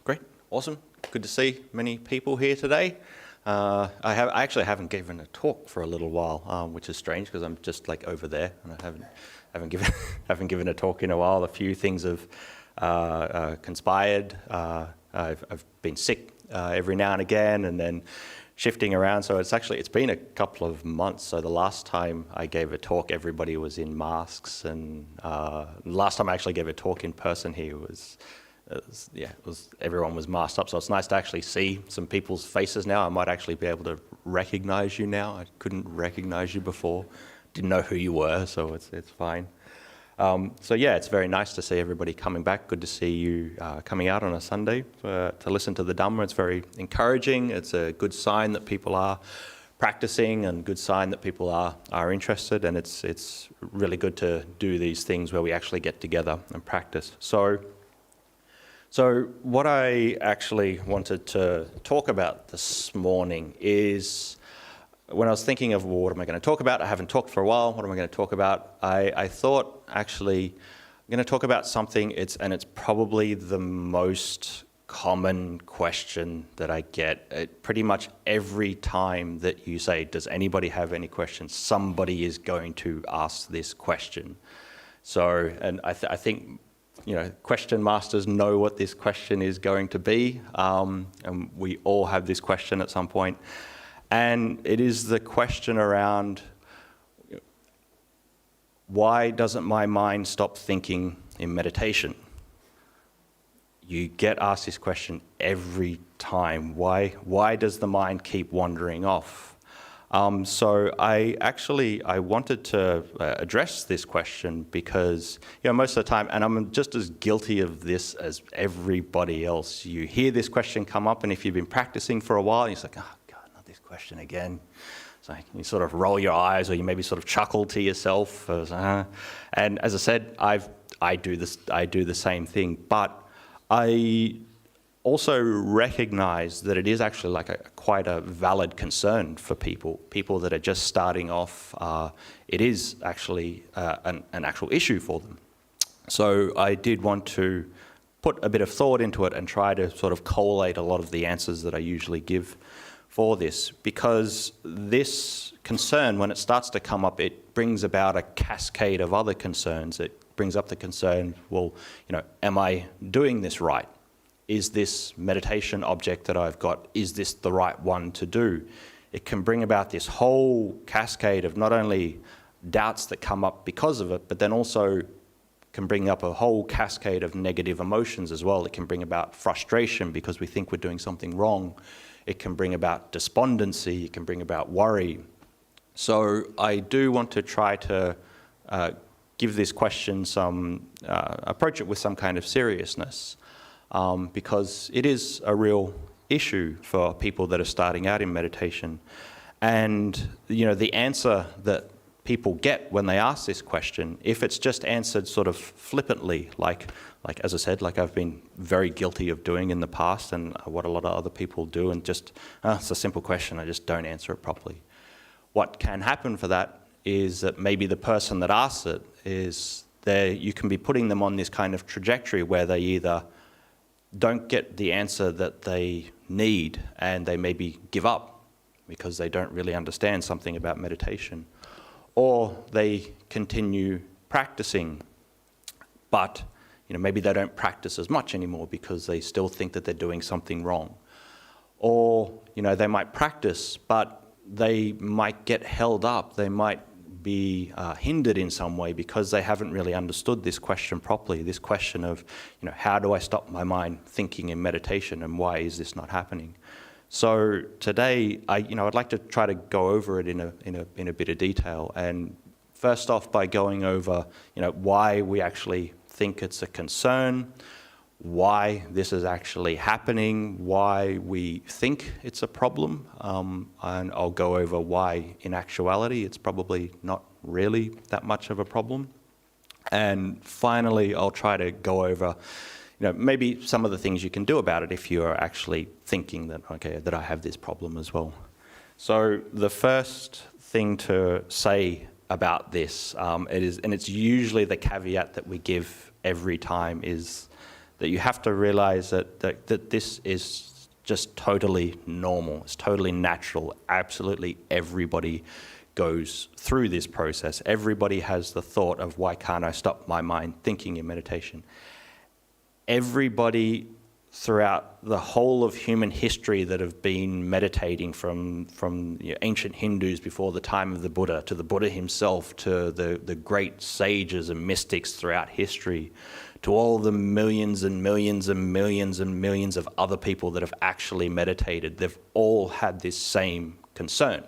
Great, awesome. Good to see many people here today. I actually haven't given a talk for a little while, which is strange because I'm just like over there, and I haven't given a talk in a while. A few things have conspired. I've been sick every now and again, and then shifting around. So it's been a couple of months. So the last time I gave a talk, everybody was in masks, and the last time I actually gave a talk in person here was everyone was masked up. So it's nice to actually see some people's faces now. I might actually be able to recognize you now. I couldn't recognize you before. Didn't know who you were, so it's fine. So yeah, it's very nice to see everybody coming back. Good to see you coming out on a Sunday to listen to the Dhamma. It's very encouraging. It's a good sign that people are practicing, and good sign that people are interested. And it's really good to do these things where we actually get together and practice. So what I actually wanted to talk about this morning is, when I was thinking of, well, what am I going to talk about? I haven't talked for a while. What am I going to talk about? I thought, actually, I'm going to talk about something, it's probably the most common question that I get. Pretty much every time that you say, does anybody have any questions? Somebody is going to ask this question. So, and I think, question masters know what this question is going to be, and we all have this question at some point. And it is the question around, why doesn't my mind stop thinking in meditation? You get asked this question every time. Why does the mind keep wandering off? So I wanted to address this question because, most of the time, and I'm just as guilty of this as everybody else, you hear this question come up, and if you've been practicing for a while, you're like, oh God, not this question again. So you sort of roll your eyes, or you maybe sort of chuckle to yourself. And as I said, I do the same thing, but I also recognize that it is actually like quite a valid concern for people that are just starting off. It is actually an actual issue for them. So I did want to put a bit of thought into it and try to sort of collate a lot of the answers that I usually give for this, because this concern, when it starts to come up, it brings about a cascade of other concerns. It brings up the concern, well, am I doing this right? Is this meditation object that I've got, is this the right one to do? It can bring about this whole cascade of not only doubts that come up because of it, but then also can bring up a whole cascade of negative emotions as well. It can bring about frustration because we think we're doing something wrong. It can bring about despondency. It can bring about worry. So I do want to try to give this question approach it with some kind of seriousness. Because it is a real issue for people that are starting out in meditation. And, the answer that people get when they ask this question, if it's just answered sort of flippantly, like as I said, like I've been very guilty of doing in the past, and what a lot of other people do, and just, it's a simple question, I just don't answer it properly. What can happen for that is that maybe the person that asks it you can be putting them on this kind of trajectory where they either don't get the answer that they need, and they maybe give up because they don't really understand something about meditation, or they continue practicing, but maybe they don't practice as much anymore because they still think that they're doing something wrong, or they might practice, but they might get held up, they might be hindered in some way because they haven't really understood this question properly, this question of, how do I stop my mind thinking in meditation, and why is this not happening? So today, I'd like to try to go over it in a bit of detail, and first off by going over, why we actually think it's a concern, why this is actually happening, why we think it's a problem, and I'll go over why in actuality it's probably not really that much of a problem. And finally, I'll try to go over maybe some of the things you can do about it if you are actually thinking that, okay, that I have this problem as well. So the first thing to say about this, it's usually the caveat that we give every time, is that you have to realize that this is just totally normal. It's totally natural. Absolutely everybody goes through this process. Everybody has the thought of, why can't I stop my mind thinking in meditation? Everybody throughout the whole of human history that have been meditating, from ancient Hindus before the time of the Buddha, to the Buddha himself, to the great sages and mystics throughout history, to all the millions and millions and millions and millions of other people that have actually meditated, they've all had this same concern.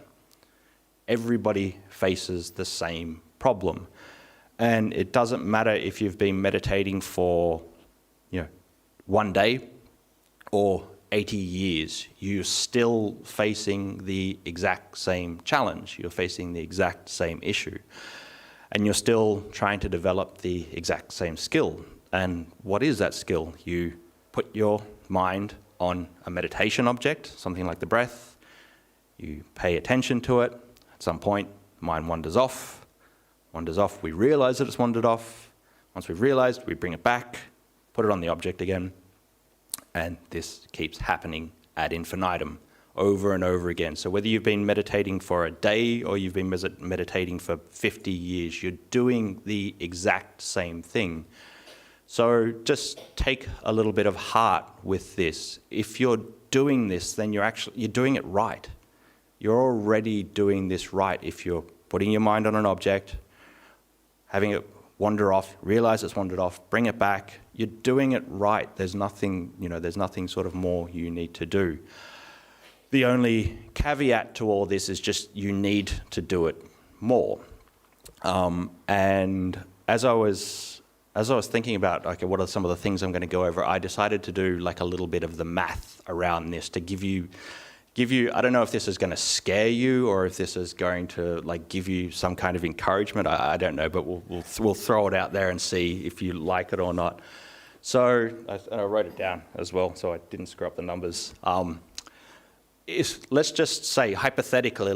Everybody faces the same problem. And it doesn't matter if you've been meditating for, 1 day or 80 years, you're still facing the exact same challenge. You're facing the exact same issue. And you're still trying to develop the exact same skill. And what is that skill? You put your mind on a meditation object, something like the breath. You pay attention to it. At some point, mind wanders off. We realize that it's wandered off. Once we've realized, we bring it back, put it on the object again, and this keeps happening ad infinitum, over and over again. So whether you've been meditating for a day or you've been meditating for 50 years, you're doing the exact same thing. So just take a little bit of heart with this. If you're doing this, then you're doing it right. You're already doing this right. If you're putting your mind on an object, having it wander off, realize it's wandered off, bring it back, you're doing it right. There's nothing sort of more you need to do. The only caveat to all this is just you need to do it more. And as I was thinking about, okay, what are some of the things I'm going to go over, I decided to do like a little bit of the math around this to give you, I don't know if this is going to scare you or if this is going to like give you some kind of encouragement. I don't know, but we'll throw it out there and see if you like it or not. So I wrote it down as well, so I didn't screw up the numbers. Let's just say, hypothetically,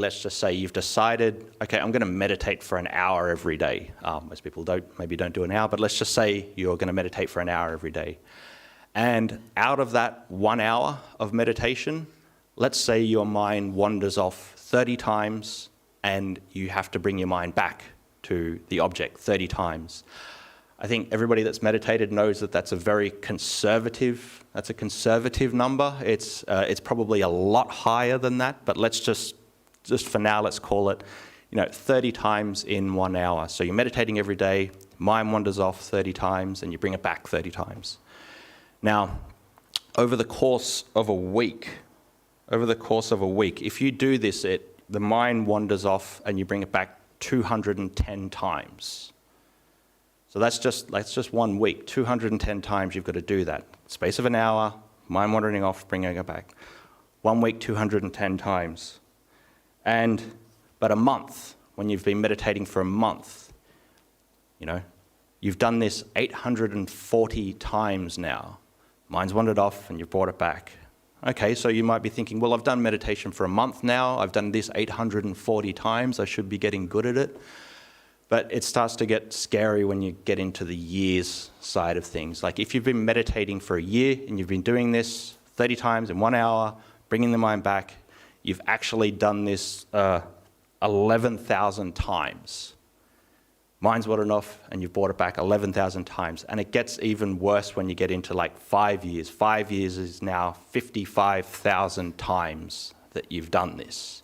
you've decided, okay, I'm going to meditate for an hour every day. Most people maybe don't do an hour, but let's just say you're going to meditate for an hour every day. And out of that 1 hour of meditation, let's say your mind wanders off 30 times and you have to bring your mind back to the object 30 times. I think everybody that's meditated knows that that's a very conservative number. It's probably a lot higher than that, but let's just for now, let's call it 30 times in 1 hour. So you're meditating every day, mind wanders off 30 times, and you bring it back 30 times. Now, over the course of a week, if you do this, the mind wanders off and you bring it back 210 times. So that's just 1 week, 210 times you've got to do that. Space of an hour, mind wandering off, bringing it back. 1 week, 210 times. But a month, when you've been meditating for a month, you've done this 840 times now. Mind's wandered off and you've brought it back. Okay, so you might be thinking, well, I've done meditation for a month now. I've done this 840 times. I should be getting good at it. But it starts to get scary when you get into the years side of things. Like if you've been meditating for a year and you've been doing this 30 times in 1 hour, bringing the mind back, you've actually done this 11,000 times. Mind's wandered off and you've brought it back 11,000 times. And it gets even worse when you get into like 5 years. 5 years is now 55,000 times that you've done this.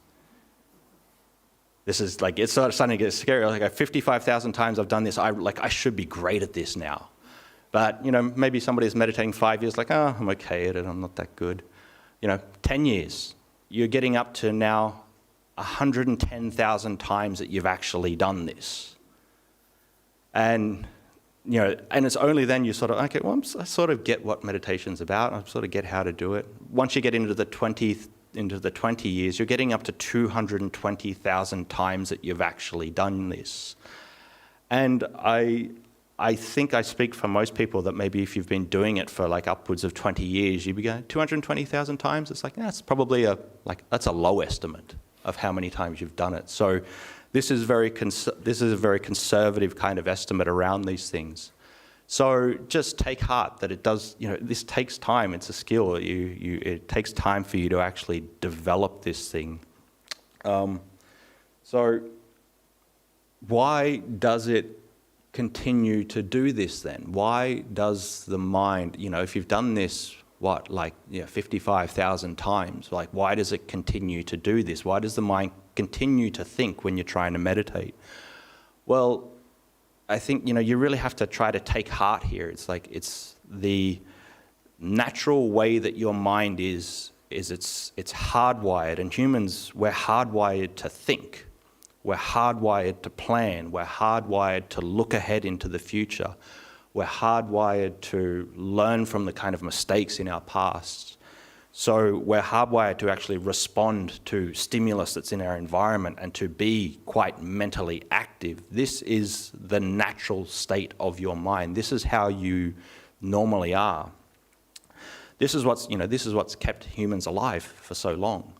This is like, it's starting to get scary. Like 55,000 times I've done this. I should be great at this now. But, maybe somebody is meditating 5 years, like, oh, I'm okay at it. I'm not that good. 10 years, you're getting up to now 110,000 times that you've actually done this. And it's only then you sort of, okay, well, I sort of get what meditation's about. I sort of get how to do it. Once you get into the 20 years, you're getting up to 220,000 times that you've actually done this. And I think I speak for most people that maybe if you've been doing it for like upwards of 20 years, you'd be going 220,000 times. It's like, that's probably that's a low estimate of how many times you've done it. So this is a very conservative kind of estimate around these things. So just take heart that it does, this takes time. It's a skill. It takes time for you to actually develop this thing. So why does it continue to do this then? Why does the mind, if you've done this, 55,000 times, why does it continue to do this? Why does the mind continue to think when you're trying to meditate? Well, I think, you really have to try to take heart here. It's the natural way that your mind is it's hardwired. And humans, we're hardwired to think. We're hardwired to plan. We're hardwired to look ahead into the future. We're hardwired to learn from the kind of mistakes in our past. So we're hardwired to actually respond to stimulus that's in our environment and to be quite mentally active. This is the natural state of your mind. This is how you normally are. This is what's kept humans alive for so long.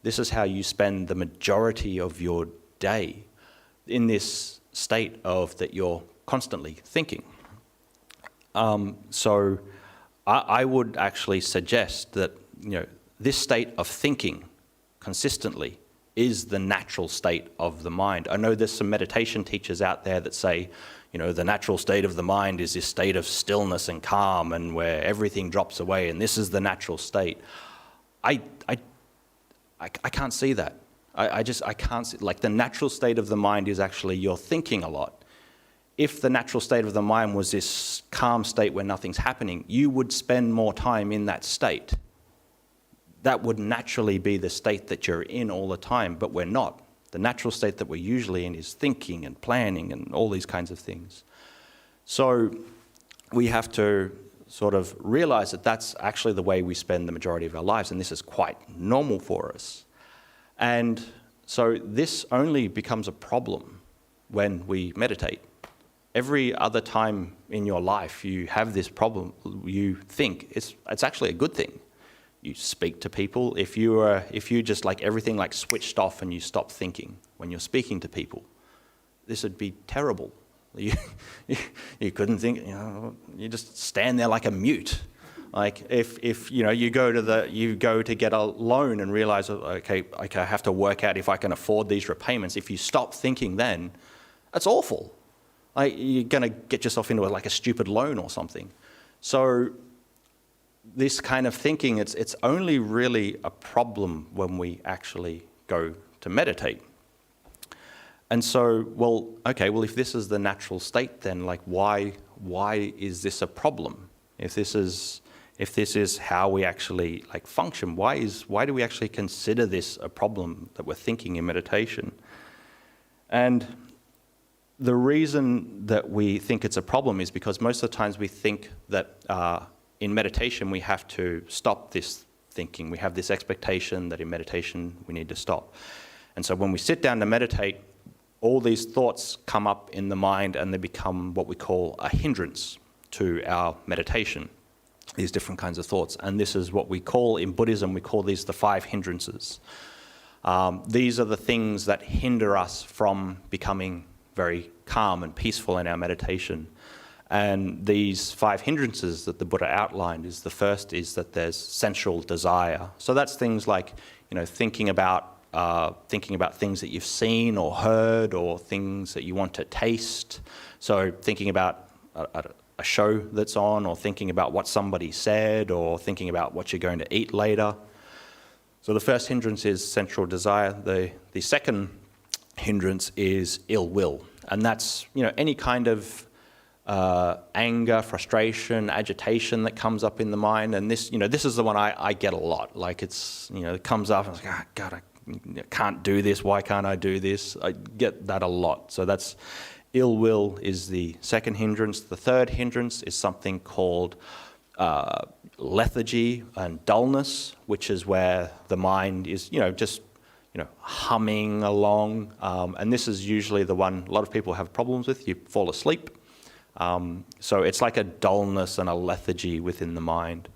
This is how you spend the majority of your day, in this state of that you're constantly thinking. So I would actually suggest that this state of thinking consistently is the natural state of the mind. I know there's some meditation teachers out there that say, the natural state of the mind is this state of stillness and calm and where everything drops away and this is the natural state. I can't see that. I can't see, the natural state of the mind is actually you're thinking a lot. If the natural state of the mind was this calm state where nothing's happening, you would spend more time in that state. That would naturally be the state that you're in all the time, but we're not. The natural state that we're usually in is thinking and planning and all these kinds of things. So we have to sort of realize that that's actually the way we spend the majority of our lives, and this is quite normal for us. And so this only becomes a problem when we meditate. Every other time in your life you have this problem, you think it's actually a good thing. You speak to people. If you just everything switched off and you stop thinking when you're speaking to people, this would be terrible. You couldn't think. You just stand there like a mute. If you go to get a loan and realize, okay, I have to work out if I can afford these repayments. If you stop thinking, then that's awful. You're going to get yourself into a stupid loan or something. So this kind of thinking, it's only really a problem when we actually go to meditate. And so, if this is the natural state, then why is this a problem? If this is how we actually function, why do we actually consider this a problem that we're thinking in meditation? And the reason that we think it's a problem is because most of the times we think that in meditation we have to stop this thinking. We have this expectation that in meditation we need to stop. And so when we sit down to meditate, all these thoughts come up in the mind and they become what we call a hindrance to our meditation, these different kinds of thoughts. And this is what we call, in Buddhism, we call these the 5 hindrances. These are the things that hinder us from becoming very calm and peaceful in our meditation. And these 5 hindrances that the Buddha outlined is the first is that there's sensual desire. So that's things like, thinking about things that you've seen or heard or things that you want to taste. So thinking about a show that's on, or thinking about what somebody said, or thinking about what you're going to eat later. So the first hindrance is sensual desire. The second hindrance is ill will. And that's, any kind of anger, frustration, agitation that comes up in the mind. And this, this is the one I get a lot. It comes up and I was like, God, I can't do this. Why can't I do this? I get that a lot. So that's ill will is the second hindrance. The third hindrance is something called lethargy and dullness, which is where the mind is, just humming along. And this is usually the one a lot of people have problems with. You fall asleep. So it's like a dullness and a lethargy within the mind.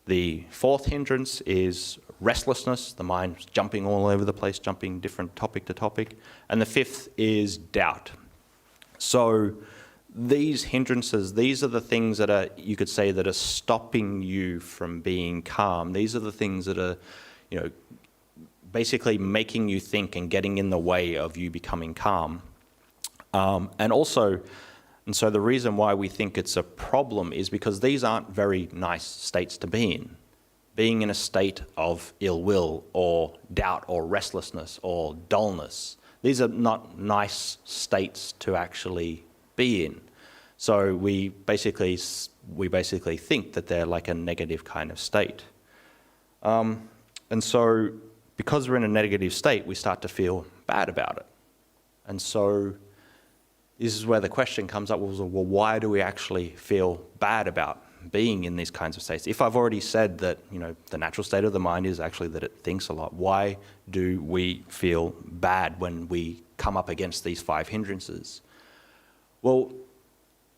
The fourth hindrance is restlessness. The mind's jumping all over the place, jumping different topic to topic. And the fifth is doubt. So these hindrances, these are the things that are, you could say, that are stopping you from being calm. These are the things that are, basically making you think and getting in the way of you becoming calm. And so the reason why we think it's a problem is because these aren't very nice states to be in. Being in a state of ill will or doubt or restlessness or dullness, these are not nice states to actually be in. So we basically think that they're like a negative kind of state. And so because we're in a negative state, we start to feel bad about it. And so this is where the question comes up, well, why do we actually feel bad about being in these kinds of states? If I've already said that, the natural state of the mind is actually that it thinks a lot, why do we feel bad when we come up against these 5 hindrances? Well,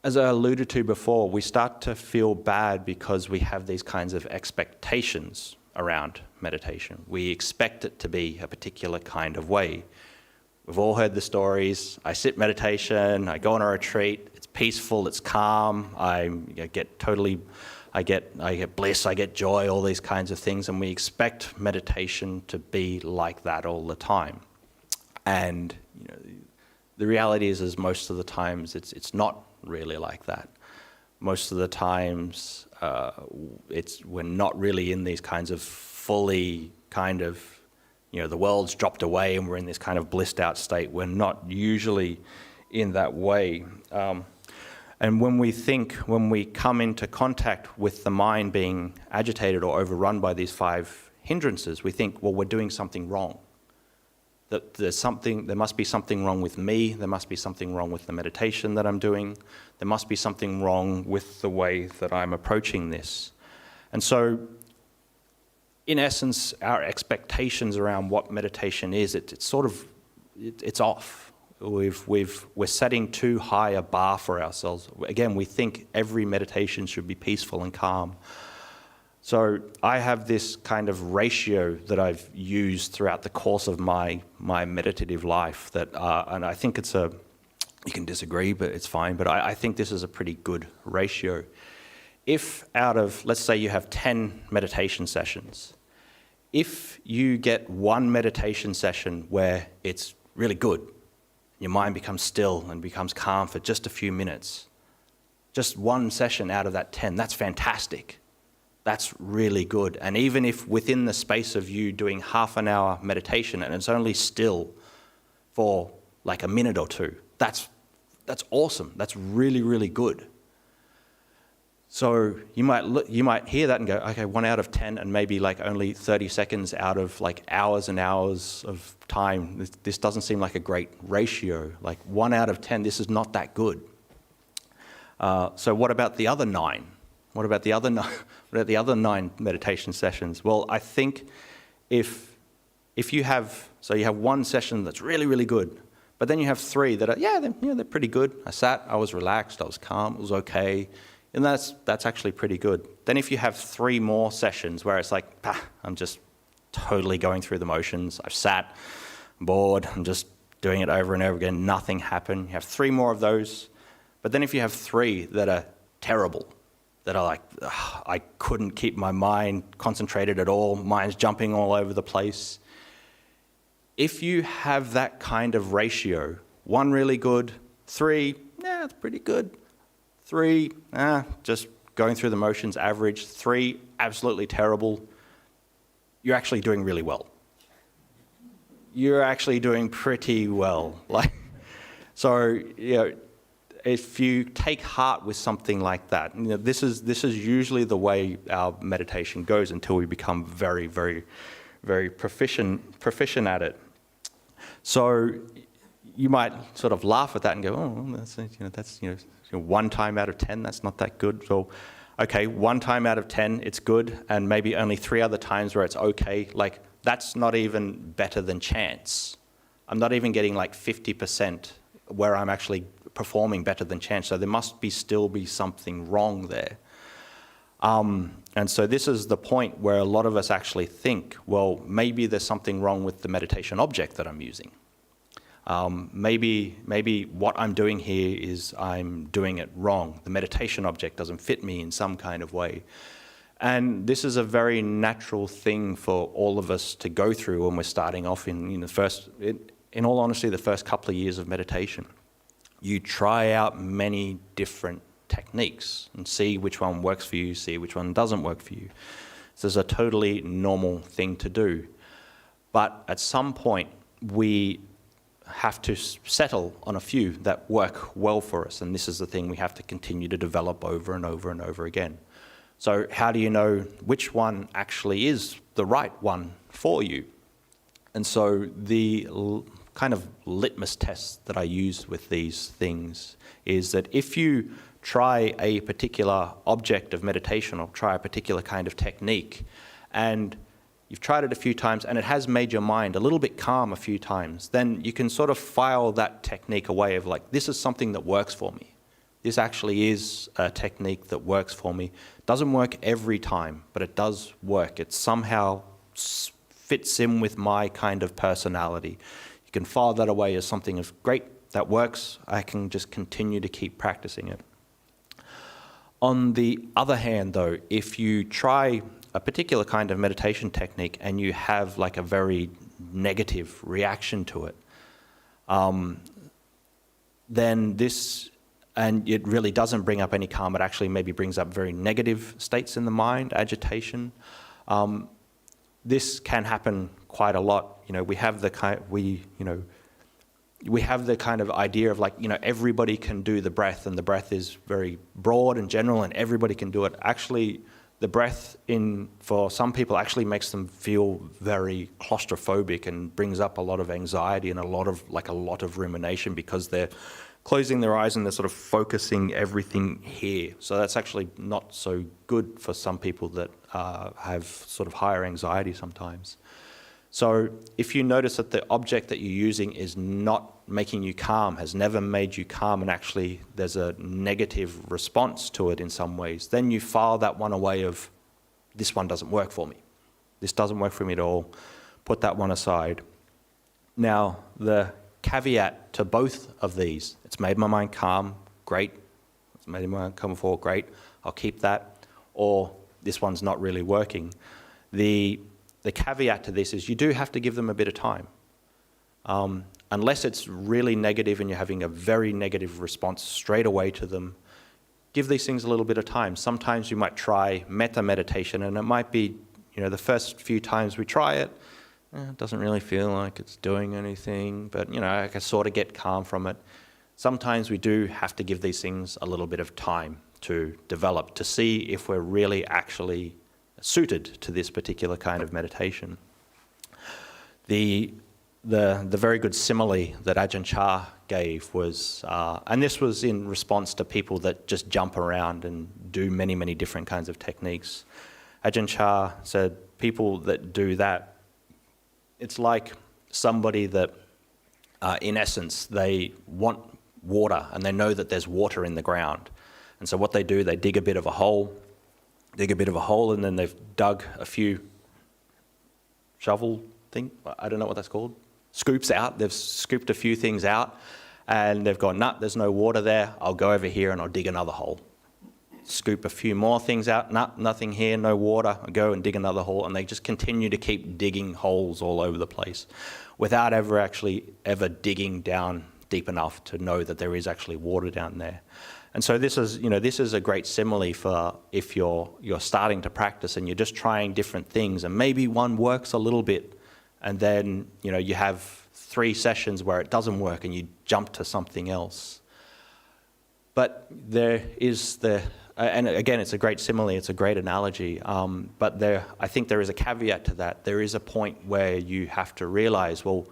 as I alluded to before, we start to feel bad because we have these kinds of expectations around meditation. We expect it to be a particular kind of way. We've all heard the stories. I sit meditation, I go on a retreat, it's peaceful, it's calm, I get bliss, I get joy, all these kinds of things, and we expect meditation to be like that all the time. And the reality is most of the times it's not really like that. Most of the times we're not really in these kinds of fully kind of, the world's dropped away and we're in this kind of blissed out state. We're not usually in that way. And when we come into contact with the mind being agitated or overrun by these 5 hindrances, we think, well, we're doing something wrong. That there must be something wrong with me, there must be something wrong with the meditation that I'm doing, there must be something wrong with the way that I'm approaching this. And so, in essence, our expectations around what meditation is, it's off. We're setting too high a bar for ourselves. Again, we think every meditation should be peaceful and calm. So I have this kind of ratio that I've used throughout the course of my meditative life that, and I think you can disagree, but it's fine, but I think this is a pretty good ratio. If out of, let's say you have 10 meditation sessions, if you get one meditation session where it's really good, your mind becomes still and becomes calm for just a few minutes, just one session out of that 10, that's fantastic. That's really good. And even if within the space of you doing half an hour meditation and it's only still for like a minute or two, that's awesome. That's really, really good. So you might hear that and go, okay, 1 out of 10 and maybe like only 30 seconds out of like hours and hours of time. This doesn't seem like a great ratio. Like 1 out of 10, this is not that good. So what about the other 9? What about the other 9 meditation sessions? Well, I think if you have one session that's really, really good, but then you have 3 that are, they're pretty good. I sat, I was relaxed, I was calm, it was okay. And that's actually pretty good. Then if you have 3 more sessions where it's like, I'm just totally going through the motions, I've sat, I'm bored, I'm just doing it over and over again, nothing happened. You have 3 more of those. But then if you have 3 that are terrible, that are like, I couldn't keep my mind concentrated at all, mind's jumping all over the place. If you have that kind of ratio, 1 really good, 3, it's pretty good, 3, just going through the motions, average, 3, absolutely terrible, you're actually doing really well. You're actually doing pretty well. So, if you take heart with something like that, this is usually the way our meditation goes until we become very, very, very proficient at it. So you might sort of laugh at that and go, that's 1 time out of 10, that's not that good. So, okay, 1 time out of 10, it's good, and maybe only 3 other times where it's okay. Like, that's not even better than chance. I'm not even getting like 50% where I'm actually performing better than chance. So there must still be something wrong there. And so this is the point where a lot of us actually think, well, maybe there's something wrong with the meditation object that I'm using. Maybe what I'm doing here is I'm doing it wrong. The meditation object doesn't fit me in some kind of way. And this is a very natural thing for all of us to go through when we're starting off in all honesty, the first couple of years of meditation. You try out many different techniques and see which one works for you, see which one doesn't work for you. This is a totally normal thing to do. But at some point, we have to settle on a few that work well for us, and this is the thing we have to continue to develop over and over and over again. So how do you know which one actually is the right one for you? And so the kind of litmus test that I use with these things is that if you try a particular object of meditation or try a particular kind of technique, and you've tried it a few times and it has made your mind a little bit calm a few times, then you can sort of file that technique away of like, this is something that works for me. This actually is a technique that works for me. Doesn't work every time, but it does work. It somehow fits in with my kind of personality. You can file that away as something of great, that works. I can just continue to keep practicing it. On the other hand, though, if you try a particular kind of meditation technique and you have like a very negative reaction to it, then this, and it really doesn't bring up any calm, it actually maybe brings up very negative states in the mind, agitation. This can happen quite a lot. We have the kind of idea of like, everybody can do the breath, and the breath is very broad and general and everybody can do it. Actually, the breath for some people actually makes them feel very claustrophobic and brings up a lot of anxiety and a lot of rumination, because they're closing their eyes and they're sort of focusing everything here. So that's actually not so good for some people that have sort of higher anxiety sometimes. So if you notice that the object that you're using is not making you calm, has never made you calm, and actually there's a negative response to it in some ways, then you file that one away of, this one doesn't work for me. This doesn't work for me at all. Put that one aside. Now, the caveat to both of these, it's made my mind calm, great. It's made my mind calm before, great. I'll keep that. Or this one's not really working. The caveat to this is you do have to give them a bit of time. Unless it's really negative and you're having a very negative response straight away to them, give these things a little bit of time. Sometimes you might try metta meditation, and it might be, the first few times we try it, it doesn't really feel like it's doing anything, but, I can sort of get calm from it. Sometimes we do have to give these things a little bit of time to develop, to see if we're really actually suited to this particular kind of meditation. The very good simile that Ajahn Chah gave was, and this was in response to people that just jump around and do many, many different kinds of techniques. Ajahn Chah said, people that do that, it's like somebody that, in essence, they want water and they know that there's water in the ground. And so what they do, they dig a bit of a hole, and then they've dug a few shovel thing, I don't know what that's called, scoops out. They've scooped a few things out and they've gone, nah, there's no water there. I'll go over here and I'll dig another hole. Scoop a few more things out, nah, nothing here, no water. I'll go and dig another hole, and they just continue to keep digging holes all over the place without ever digging down deep enough to know that there is actually water down there. And so this is a great simile for if you're starting to practice and you're just trying different things, and maybe one works a little bit, and then you have 3 sessions where it doesn't work and you jump to something else. But there is and again, it's a great simile, it's a great analogy, but I think there is a caveat to that. There is a point where you have to realize, well,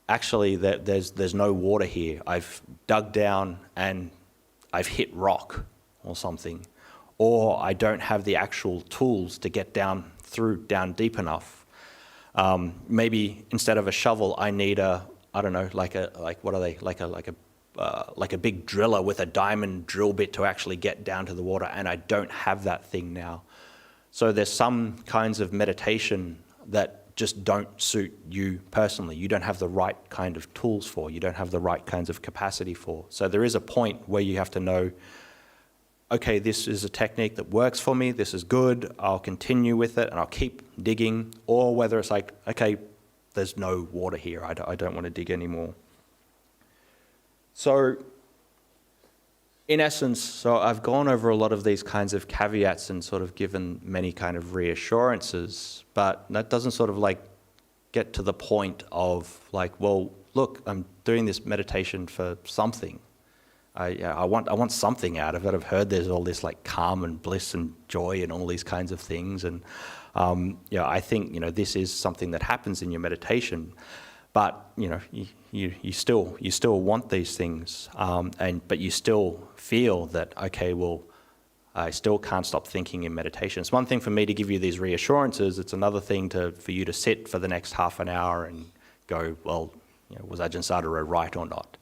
actually there's no water here. I've dug down and I've hit rock or something, or I don't have the actual tools to get down deep enough. Maybe instead of a shovel, I need like a big driller with a diamond drill bit to actually get down to the water, and I don't have that thing now. So there's some kinds of meditation that just don't suit you personally. You don't have the right kind of tools for, you don't have the right kinds of capacity for. So there is a point where you have to know, okay, this is a technique that works for me, this is good, I'll continue with it and I'll keep digging, or whether it's like, okay, there's no water here, I don't want to dig anymore. So in essence, so I've gone over a lot of these kinds of caveats and sort of given many kind of reassurances, but that doesn't sort of like get to the point of like, well, look, I'm doing this meditation for something. I want something out of it. I've heard there's all this like calm and bliss and joy and all these kinds of things, and I think this is something that happens in your meditation, but you still want these things, but you still feel that, okay, well, I still can't stop thinking in meditation. It's one thing for me to give you these reassurances. It's another thing for you to sit for the next half an hour and go, well, was Ajahn Sādaro right or not?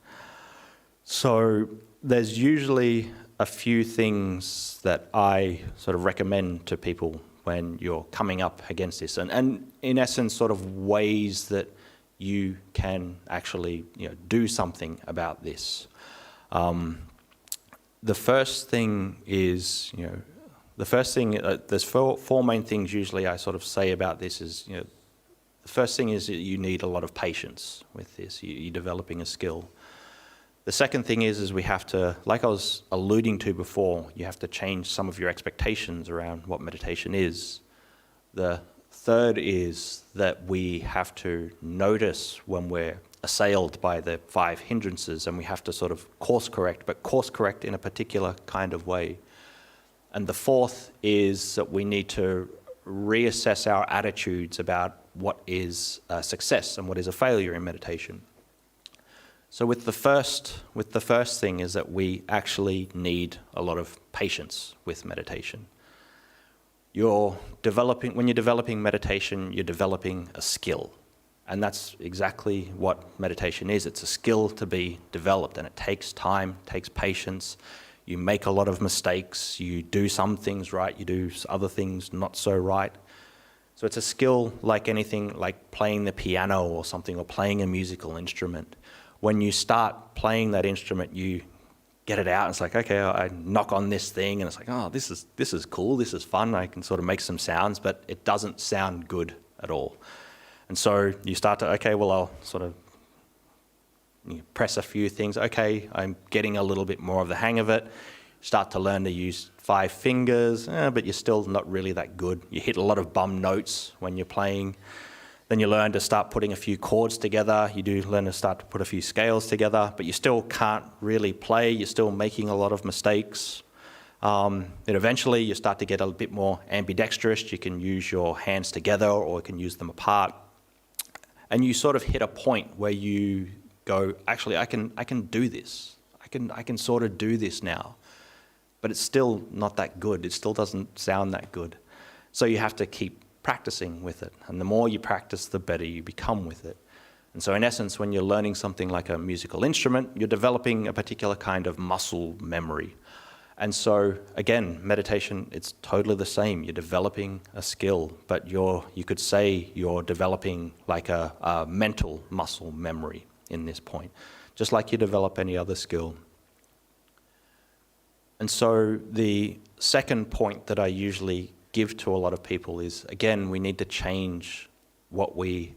So there's usually a few things that I sort of recommend to people when you're coming up against this, and in essence sort of ways that you can actually do something about this. The first thing is, there's four main things usually I sort of say about this is, the first thing is that you need a lot of patience with this. You're developing a skill. The second thing is we have to, like I was alluding to before, you have to change some of your expectations around what meditation is. The third is that we have to notice when we're assailed by the 5 hindrances, and we have to sort of course correct, but course correct in a particular kind of way. And the fourth is that we need to reassess our attitudes about what is a success and what is a failure in meditation. So with the first thing is that we actually need a lot of patience with meditation. When you're developing meditation, you're developing a skill. And that's exactly what meditation is. It's a skill to be developed, and it takes time, takes patience. You make a lot of mistakes. You do some things right, you do other things not so right. So it's a skill like anything, like playing the piano or something, or playing a musical instrument. When you start playing that instrument, you get it out, and it's like, okay, I knock on this thing, and it's like, oh, this is cool, this is fun, I can sort of make some sounds, but it doesn't sound good at all. And so you start to, okay, well, I'll sort of press a few things, okay, I'm getting a little bit more of the hang of it, start to learn to use 5 fingers, but you're still not really that good. You hit a lot of bum notes when you're playing. Then you learn to start putting a few chords together. You do learn to start to put a few scales together, but you still can't really play. You're still making a lot of mistakes. Then eventually you start to get a bit more ambidextrous. You can use your hands together, or you can use them apart. And you sort of hit a point where you go, actually, I can do this. I can sort of do this now. But it's still not that good. It still doesn't sound that good. So you have to keep practicing with it, and the more you practice, the better you become with it. And so in essence, when you're learning something like a musical instrument, you're developing a particular kind of muscle memory. And so again, meditation, it's totally the same. You're developing a skill, but you could say you're developing like a mental muscle memory in this point, just like you develop any other skill. And so the second point that I usually give to a lot of people is, again, we need to change what we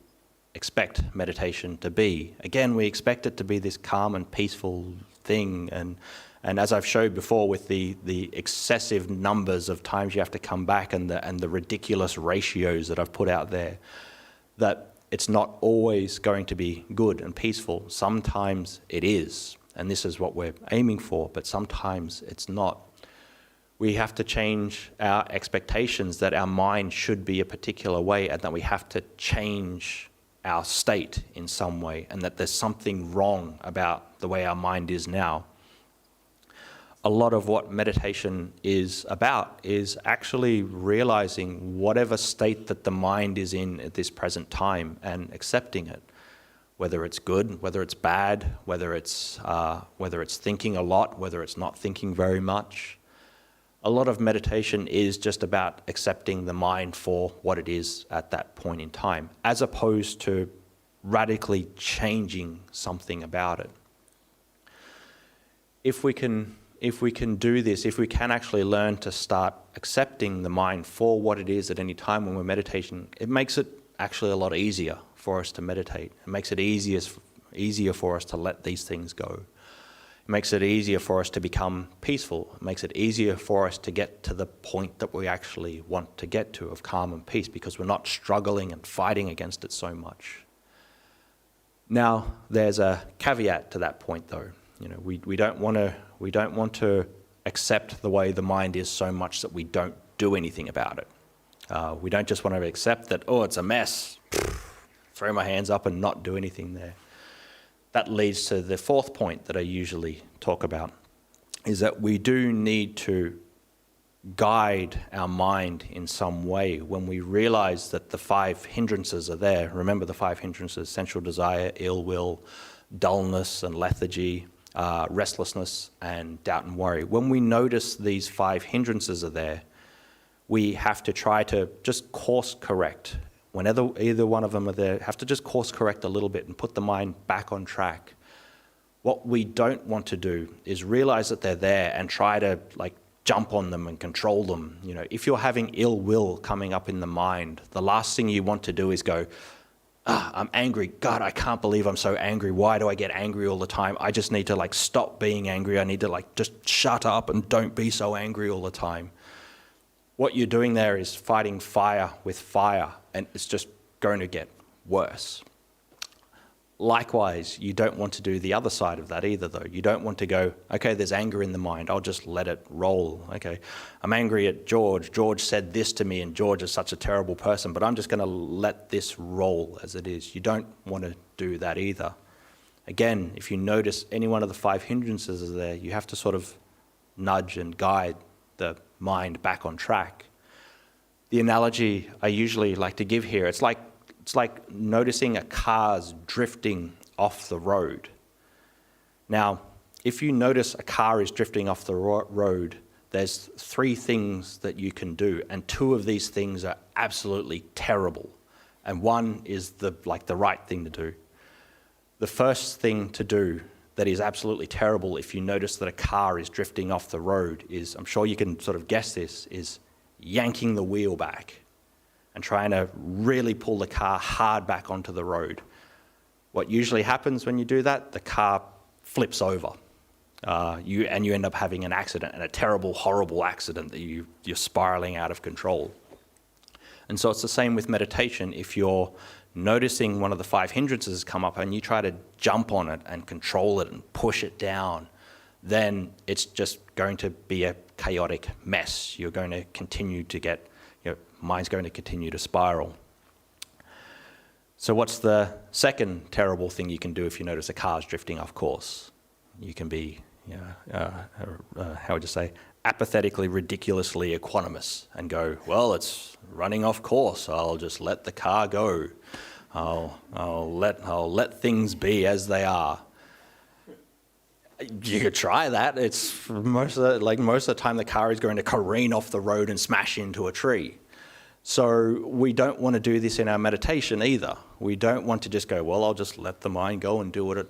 expect meditation to be. Again, we expect it to be this calm and peaceful thing, and as I've showed before with the excessive numbers of times you have to come back and the ridiculous ratios that I've put out there, that it's not always going to be good and peaceful. Sometimes it is, and this is what we're aiming for, but sometimes it's not. We have to change our expectations that our mind should be a particular way, and that we have to change our state in some way, and that there's something wrong about the way our mind is now. A lot of what meditation is about is actually realizing whatever state that the mind is in at this present time and accepting it, whether it's good, whether it's bad, whether it's thinking a lot, whether it's not thinking very much. a lot of meditation is just about accepting the mind for what it is at that point in time, as opposed to radically changing something about it. If we can do this, if we can actually learn to start accepting the mind for what it is at any time when we're meditating, it makes it actually a lot easier for us to meditate. It makes it easier for us to let these things go. It makes it easier for us to become peaceful. It makes it easier for us to get to the point that we actually want to get to, of calm and peace, because we're not struggling and fighting against it so much. Now, there's a caveat to that point, though. You know, we don't want to accept the way the mind is so much that we don't do anything about it. We don't just want to accept that, oh, it's a mess, throw my hands up and not do anything there. That leads to the fourth point that I usually talk about, is that we do need to guide our mind in some way when we realize that the 5 hindrances are there. Remember the 5 hindrances: sensual desire, ill will, dullness and lethargy, restlessness and doubt and worry. When we notice these 5 hindrances are there, we have to try to just course correct. Whenever either one of them are there, have to just course correct a little bit and put the mind back on track. What we don't want to do is realize that they're there and try to jump on them and control them. You know, if you're having ill will coming up in the mind, the last thing you want to do is go, I'm angry. God, I can't believe I'm so angry. Why do I get angry all the time? I just need to stop being angry. I need to just shut up and don't be so angry all the time. What you're doing there is fighting fire with fire, and it's just going to get worse. Likewise, you don't want to do the other side of that either, though. You don't want to go, okay, there's anger in the mind, I'll just let it roll. Okay, I'm angry at George. George said this to me, and George is such a terrible person, but I'm just going to let this roll as it is. You don't want to do that either. Again, if you notice any one of the 5 hindrances is there, you have to sort of nudge and guide the mind back on track. The analogy I usually like to give here, it's like noticing a car's drifting off the road. Now, if you notice a car is drifting off the road, there's 3 things that you can do, and 2 of these things are absolutely terrible, and 1 is the right thing to do. The first thing to do that is absolutely terrible if you notice that a car is drifting off the road is, I'm sure you can sort of guess this, is yanking the wheel back and trying to really pull the car hard back onto the road. What usually happens when you do that, the car flips over. You end up having an accident, and a terrible, horrible accident that you're spiraling out of control. And so it's the same with meditation. If you're noticing one of the 5 hindrances come up and you try to jump on it and control it and push it down, then it's just going to be a chaotic mess. You're going to continue to get, your mind's going to continue to spiral. So what's the second terrible thing you can do if you notice a car's drifting off course? You can be, how would you say, apathetically, ridiculously equanimous and go, well, it's running off course. I'll just let the car go. I'll let things be as they are. You could try that. It's most of the time the car is going to careen off the road and smash into a tree. So we don't want to do this in our meditation either. We don't want to just go, well, I'll just let the mind go and do what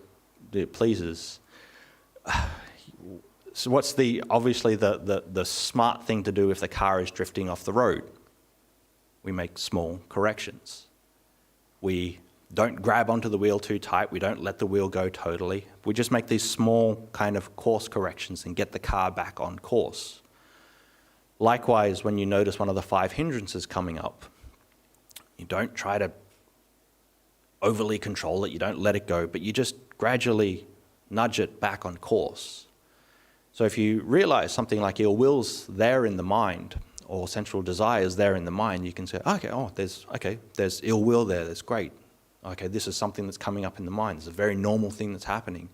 it pleases. So what's obviously the smart thing to do if the car is drifting off the road? We make small corrections. We don't grab onto the wheel too tight. We don't let the wheel go totally. We just make these small kind of course corrections and get the car back on course. Likewise, when you notice one of the 5 hindrances coming up, you don't try to overly control it. You don't let it go, but you just gradually nudge it back on course. So if you realize something like ill will's there in the mind, or sensual desires there in the mind, you can say, there's ill will there, that's great. Okay, this is something that's coming up in the mind. It's a very normal thing that's happening.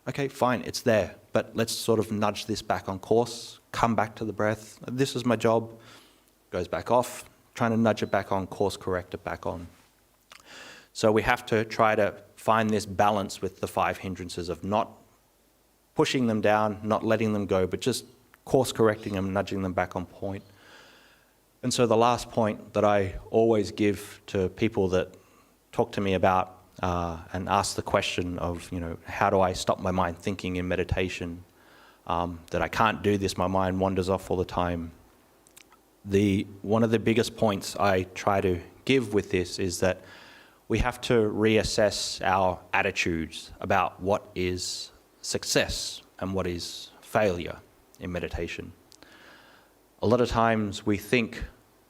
Okay, fine, it's there, but let's sort of nudge this back on course, come back to the breath. This is my job. Goes back off, trying to nudge it back on, course correct it back on. So we have to try to find this balance with the 5 hindrances of not pushing them down, not letting them go, but just course correcting them, nudging them back on point. And so the last point that I always give to people that talk to me about and ask the question of, how do I stop my mind thinking in meditation, that I can't do this, my mind wanders off all the time. One of the biggest points I try to give with this is that we have to reassess our attitudes about what is success and what is failure in meditation. A lot of times we think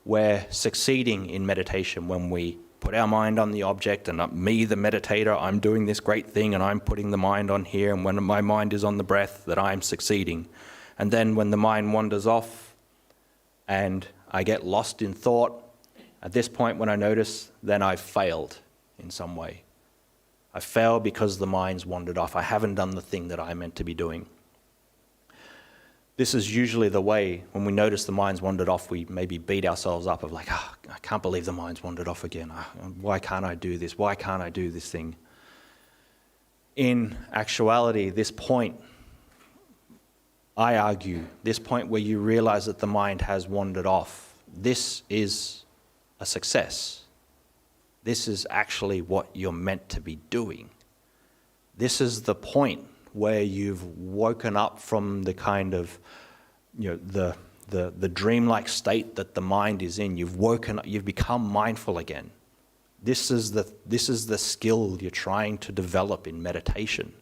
we're succeeding in meditation when we put our mind on the object and me, the meditator, I'm doing this great thing and I'm putting the mind on here, and when my mind is on the breath, that I'm succeeding. And then when the mind wanders off and I get lost in thought, at this point when I notice, then I've failed in some way. I failed because the mind's wandered off. I haven't done the thing that I meant to be doing. This is usually the way, when we notice the mind's wandered off, we maybe beat ourselves up of like, I can't believe the mind's wandered off again. Why can't I do this? Why can't I do this thing? In actuality, this point, I argue, this point where you realize that the mind has wandered off, this is a success. This is actually what you're meant to be doing. This is the point where you've woken up from the kind of, the dreamlike state that the mind is in. You've woken up, you've become mindful again. This is the skill you're trying to develop in meditation.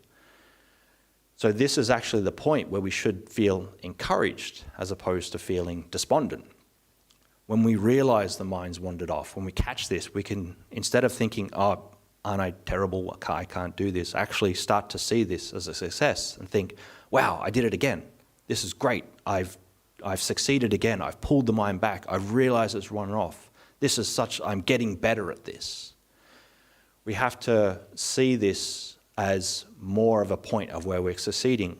So this is actually the point where we should feel encouraged as opposed to feeling despondent. When we realize the mind's wandered off, when we catch this, we can, instead of thinking, aren't I terrible, I can't do this, actually start to see this as a success and think, wow, I did it again. This is great. I've succeeded again. I've pulled the mind back. I've realized it's run off. I'm getting better at this. We have to see this as more of a point of where we're succeeding.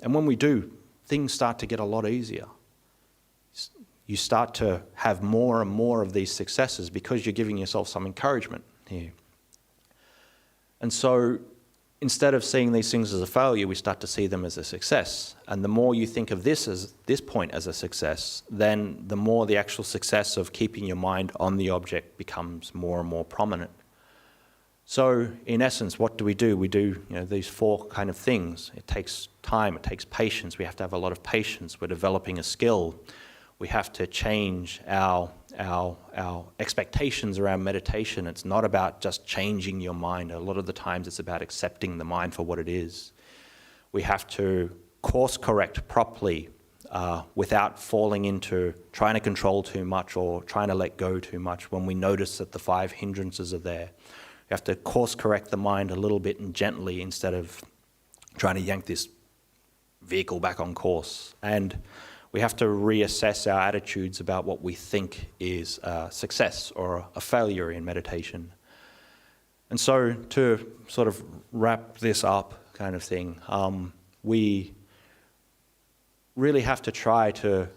And when we do, things start to get a lot easier. You start to have more and more of these successes because you're giving yourself some encouragement here. And so instead of seeing these things as a failure, we start to see them as a success. And the more you think of this point as a success, then the more the actual success of keeping your mind on the object becomes more and more prominent. So in essence, what do? We do these four kind of things. It takes time, it takes patience. We have to have a lot of patience. We're developing a skill. We have to change our expectations around meditation. It's not about just changing your mind. A lot of the times it's about accepting the mind for what it is. We have to course correct properly without falling into trying to control too much or trying to let go too much when we notice that the 5 hindrances are there. We have to course correct the mind a little bit and gently instead of trying to yank this vehicle back on course. And we have to reassess our attitudes about what we think is a success or a failure in meditation. And so to sort of wrap this up kind of thing, we really have to try to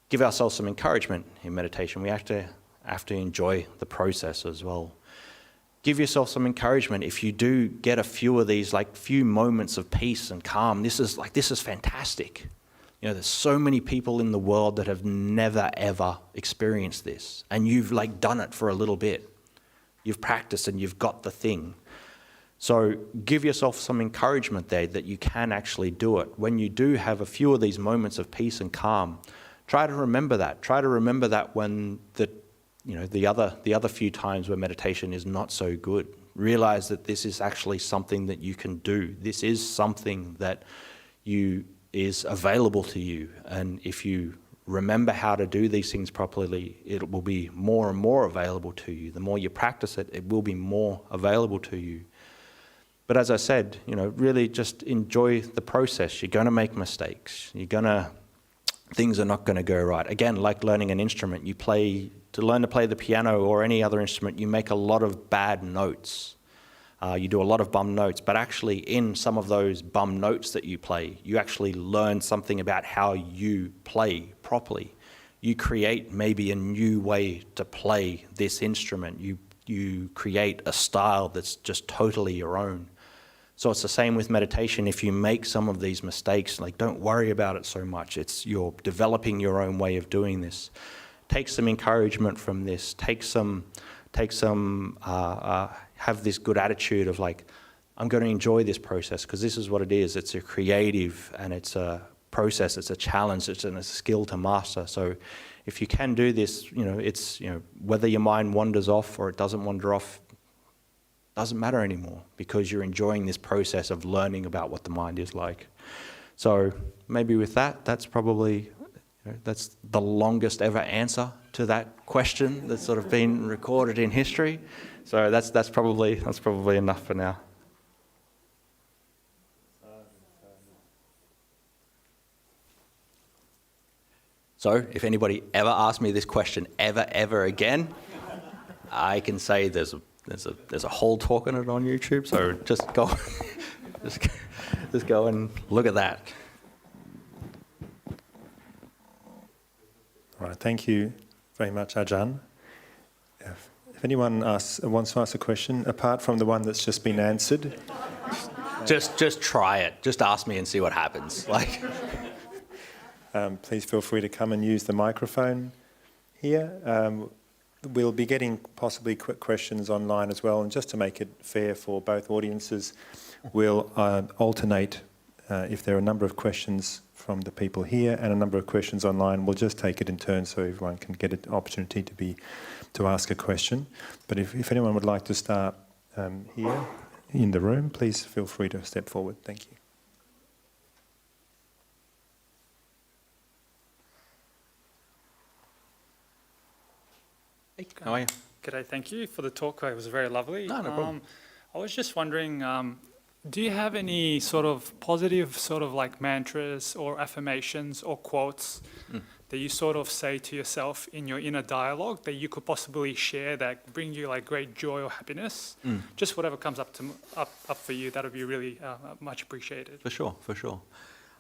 give ourselves some encouragement in meditation. We have to enjoy the process as well. Give yourself some encouragement. If you do get a few of these, few moments of peace and calm, this is fantastic. There's so many people in the world that have never, ever experienced this. And you've done it for a little bit. You've practiced and you've got the thing. So give yourself some encouragement there that you can actually do it. When you do have a few of these moments of peace and calm, try to remember that. Try to remember that when the other few times where meditation is not so good. Realize that this is actually something that you can do. This is something that is available to you, and if you remember how to do these things properly, it will be more and more available to you. The more you practice it, it will be more available to you. But as I said, really just enjoy the process. You're going to make mistakes. Things are not going to go right. Again, like learning an instrument, to learn to play the piano or any other instrument, you make a lot of bad notes. You do a lot of bum notes, but actually in some of those bum notes that you play, you actually learn something about how you play properly. You create maybe a new way to play this instrument. You create a style that's just totally your own. So it's the same with meditation. If you make some of these mistakes, like, don't worry about it so much. You're developing your own way of doing this. Take some encouragement from this. Have this good attitude of like, I'm going to enjoy this process because this is what it is. It's a creative and it's a process. It's a challenge. It's a skill to master. So if you can do this, whether your mind wanders off or it doesn't wander off, doesn't matter anymore because you're enjoying this process of learning about what the mind is like. So maybe with that, that's probably, that's the longest ever answer to that question that's sort of been recorded in history. So that's probably enough for now. So if anybody ever asks me this question ever again, I can say there's a whole talk on it on YouTube. So just go, just go and look at that. All right, thank you very much, Ajahn. If anyone wants to ask a question, apart from the one that's just been answered, just try it. Just ask me and see what happens. Like. Please feel free to come and use the microphone here. We'll be getting possibly quick questions online as well, and just to make it fair for both audiences, we'll alternate. If there are a number of questions from the people here and a number of questions online, we'll just take it in turn so everyone can get an opportunity to ask a question. But if anyone would like to start here in the room, please feel free to step forward. Thank you. How are you? G'day, thank you for the talk. It was very lovely. No problem. I was just wondering, do you have any sort of positive sort of like mantras or affirmations or quotes that you sort of say to yourself in your inner dialogue that you could possibly share that bring you like great joy or happiness? Just whatever comes up for you, that would be really much appreciated. For sure.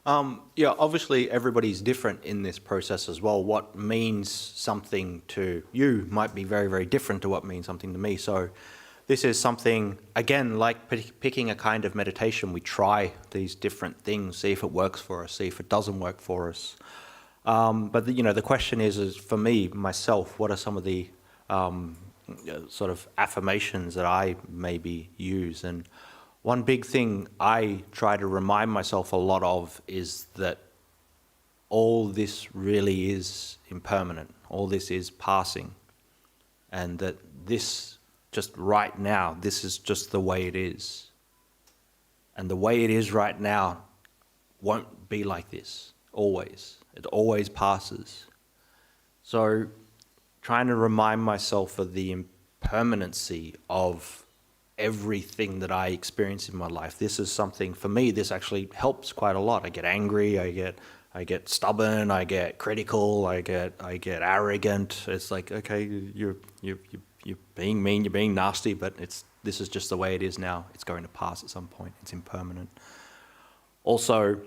Obviously everybody's different in this process as well. What means something to you might be very, very different to what means something to me. So this is something, again, like picking a kind of meditation. We try these different things, see if it works for us, see if it doesn't work for us. But the question is for me, myself, what are some of the sort of affirmations that I maybe use? And one big thing I try to remind myself a lot of is that all this really is impermanent. All this is passing. And that this, just right now, this is just the way it is. And the way it is right now won't be like this, always. It always passes. So trying to remind myself of the impermanency of everything that I experience in my life. This is something, for me, this actually helps quite a lot. I get angry, I get stubborn, I get critical, I get arrogant. It's like, okay, you're being mean, you're being nasty, but this is just the way it is now. It's going to pass at some point. It's impermanent. Also,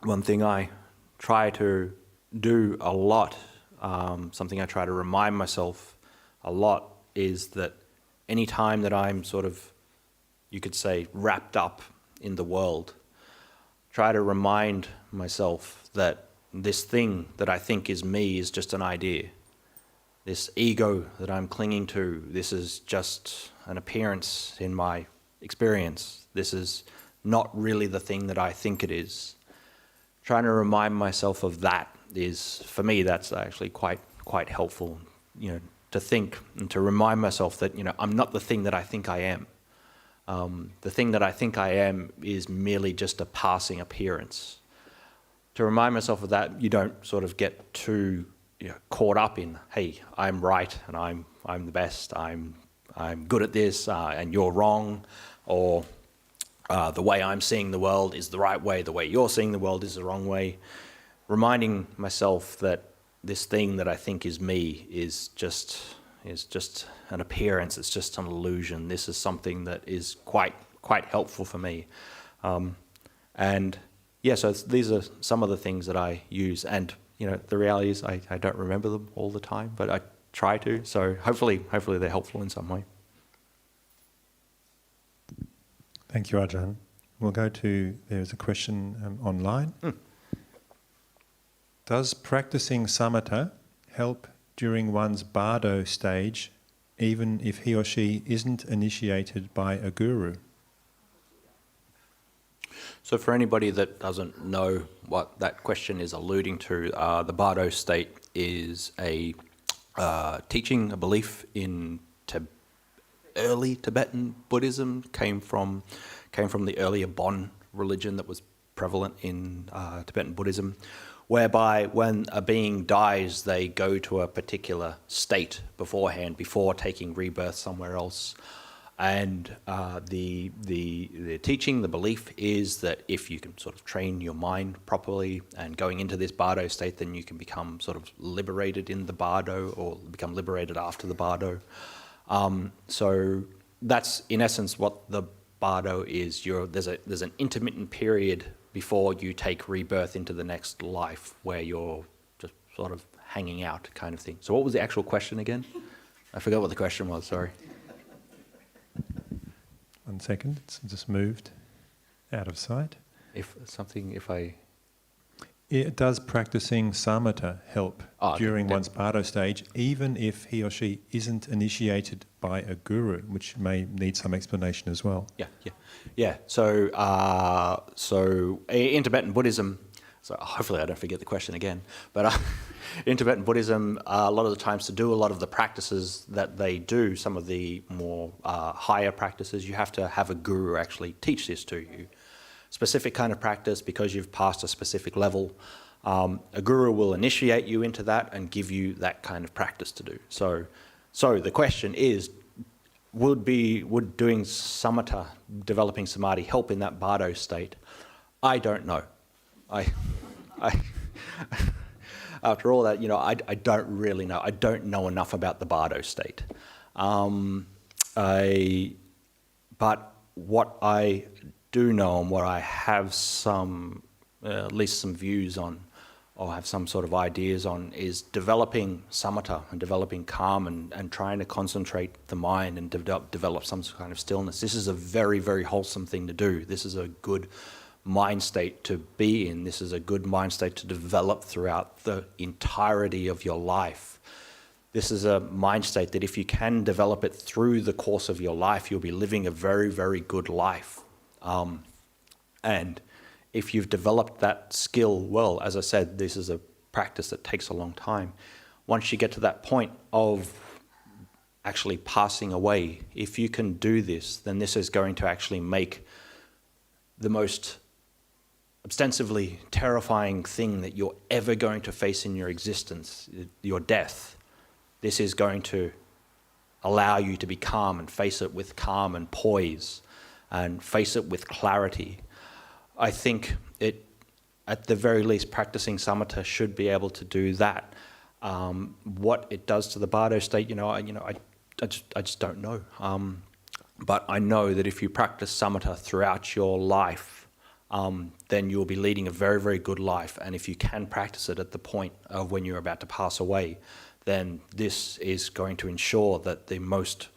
one thing I try to do a lot, something I try to remind myself a lot, is that any time that I'm sort of, you could say, wrapped up in the world, try to remind myself that this thing that I think is me is just an idea. This ego that I'm clinging to, this is just an appearance in my experience. This is not really the thing that I think it is. Trying to remind myself of that is, for me, that's actually quite helpful, to think and to remind myself that, I'm not the thing that I think I am. The thing that I think I am is merely just a passing appearance. To remind myself of that, you don't sort of get too caught up in, hey, I'm right and I'm the best, I'm good at this and you're wrong, or the way I'm seeing the world is the right way, the way you're seeing the world is the wrong way. Reminding myself that this thing that I think is me is just an appearance. It's just an illusion. This is something that is quite helpful for me. So these are some of the things that I use. And the reality is I don't remember them all the time, but I try to. So hopefully they're helpful in some way. Thank you, Ajahn. We'll go to, there's a question online. Does practicing samatha help during one's bardo stage, even if he or she isn't initiated by a guru? So for anybody that doesn't know what that question is alluding to, the bardo state is a teaching, a belief in early Tibetan Buddhism, came from the earlier Bon religion that was prevalent in Tibetan Buddhism, whereby when a being dies, they go to a particular state beforehand, before taking rebirth somewhere else. And the teaching, the belief is that if you can sort of train your mind properly and going into this bardo state, then you can become sort of liberated in the bardo or become liberated after the bardo. So that's in essence what the bardo is. There's an intermittent period before you take rebirth into the next life where you're just sort of hanging out kind of thing. So what was the actual question again? I forgot what the question was, sorry. 1 second, it's just moved out of sight. Does practicing samatha help during one's bardo stage, even if he or she isn't initiated by a guru, which may need some explanation as well? Yeah. So in Tibetan Buddhism, so hopefully I don't forget the question again, but in Tibetan Buddhism, a lot of the times to do a lot of the practices that they do, some of the more higher practices, you have to have a guru actually teach this to you. Specific kind of practice, because you've passed a specific level, a guru will initiate you into that and give you that kind of practice to do. So the question is, would doing samatha, developing samadhi, help in that bardo state? I don't know. After all that, I don't really know. I don't know enough about the bardo state. But what I do know and what I have at least some views on, or have some sort of ideas on, is developing samatha and developing calm and trying to concentrate the mind and develop some kind of stillness. This is a very, very wholesome thing to do. This is a good mind state to be in. This is a good mind state to develop throughout the entirety of your life. This is a mind state that if you can develop it through the course of your life, you'll be living a very, very good life. And if you've developed that skill well, as I said, this is a practice that takes a long time. Once you get to that point of actually passing away, if you can do this, then this is going to actually make the most ostensibly terrifying thing that you're ever going to face in your existence, your death. This is going to allow you to be calm and face it with calm and poise and face it with clarity. I think at the very least, practicing samatha should be able to do that. What it does to the bardo state, I just don't know. But I know that if you practice samatha throughout your life, then you'll be leading a very, very good life. And if you can practice it at the point of when you're about to pass away, then this is going to ensure that the most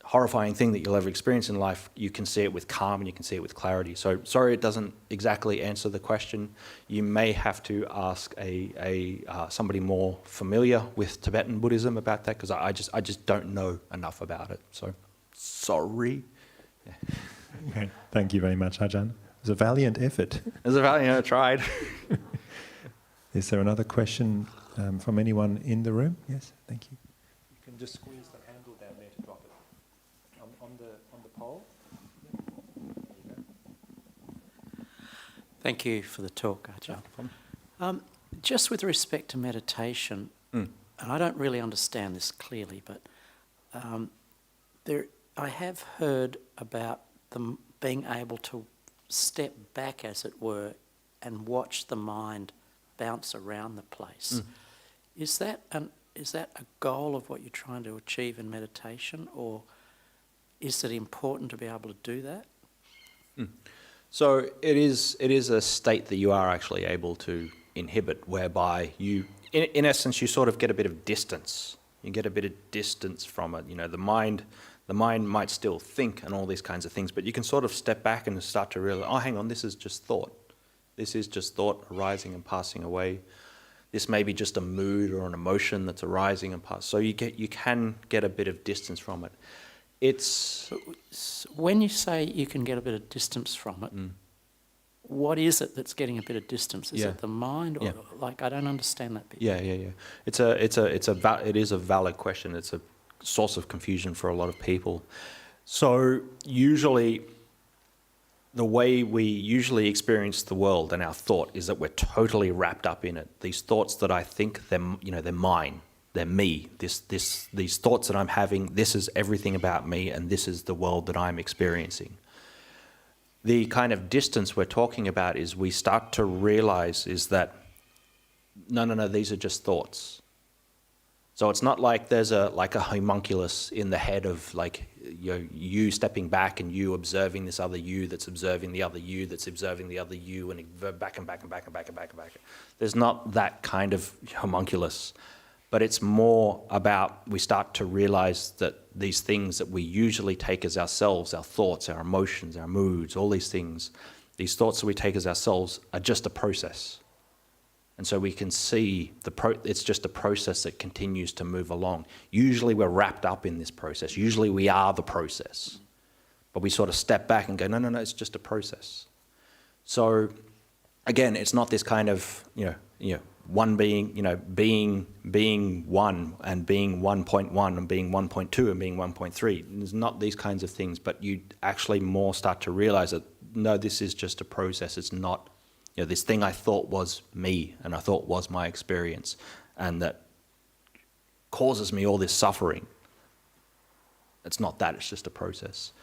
horrifying thing that you'll ever experience in life, you can see it with calm and you can see it with clarity. So sorry it doesn't exactly answer the question. You may have to ask somebody more familiar with Tibetan Buddhism about that, because I just don't know enough about it. So sorry. Yeah. Okay. Thank you very much, Ajahn. It was a valiant effort. It was a valiant, I tried. Is there another question from anyone in the room? Yes, thank you. You can just squeeze the handle down there to drop it. On the pole. There you go. Thank you for the talk, Ajahn. Just with respect to meditation, and I don't really understand this clearly, but I have heard about them being able to step back, as it were, and watch the mind bounce around the place. Is that a goal of what you're trying to achieve in meditation, or is it important to be able to do that? So it is a state that you are actually able to inhibit, whereby you, in essence, you sort of get a bit of distance. You get a bit of distance from it. The The mind might still think and all these kinds of things, but you can sort of step back and start to realize, oh, hang on, this is just thought. This is just thought arising and passing away. This may be just a mood or an emotion that's arising and passing. So you can get a bit of distance from it. It's When you say you can get a bit of distance from it, what is it that's getting a bit of distance? Is it the mind, or like I don't understand that bit? Yeah. It is a valid question. It's a source of confusion for a lot of people. So usually, the way we usually experience the world and our thought is that we're totally wrapped up in it. These thoughts that I think they're mine, they're me. These thoughts that I'm having, this is everything about me, and this is the world that I'm experiencing. The kind of distance we're talking about is we start to realize is that no, these are just thoughts. So it's not like there's a homunculus in the head of like you stepping back and you observing this other you that's observing the other you that's observing the other you and back and back and back and back and back and back. There's not that kind of homunculus, but it's more about we start to realize that these things that we usually take as ourselves, our thoughts, our emotions, our moods, all these things, these thoughts that we take as ourselves are just a process. And so we can see it's just a process that continues to move along. Usually we're wrapped up in this process. Usually we are the process. But we sort of step back and go, no, it's just a process. So again, it's not this kind of, one being, being one and being 1.1 and being 1.2 and being 1.3. There's not these kinds of things, but you actually more start to realize that, no, this is just a process. It's not, this thing I thought was me and I thought was my experience and that causes me all this suffering. It's not that, it's just a process.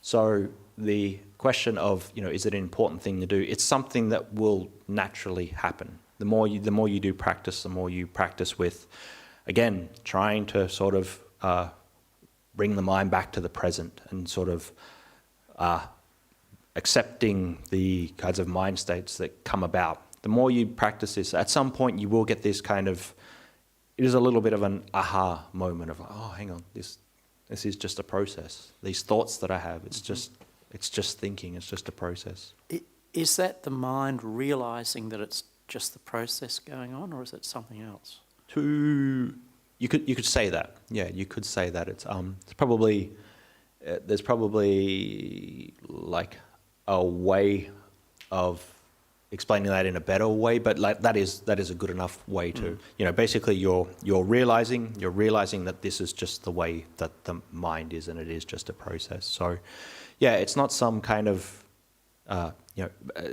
So the question of, is it an important thing to do? It's something that will naturally happen. The more you do practice, the more you practice with, again, trying to sort of bring the mind back to the present and sort of accepting the kinds of mind states that come about. The more you practice this, at some point you will get this kind of, it is a little bit of an aha moment of, oh, hang on, this is just a process. These thoughts that I have, it's just thinking, it's just a process. Is that the mind realizing that it's just the process going on, or is it something else? You could say that. Yeah, you could say that. It's probably there's probably like a way of explaining that in a better way, but like that is a good enough way to basically you're realizing that this is just the way that the mind is, and it is just a process. So yeah, it's not some kind of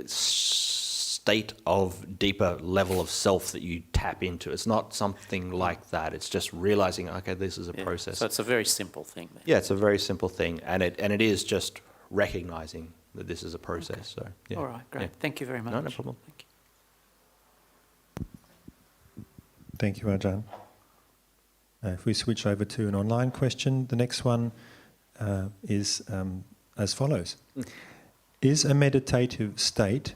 state of deeper level of self that you tap into. It's not something like that. It's just realizing, okay, this is a process. So it's a very simple thing then. Yeah, it's a very simple thing, and it is just recognizing that this is a process. Okay. So yeah. All right, great. Yeah. Thank you very much. No problem. Thank you. Thank you, Ajahn. If we switch over to an online question, the next one is as follows. Is a meditative state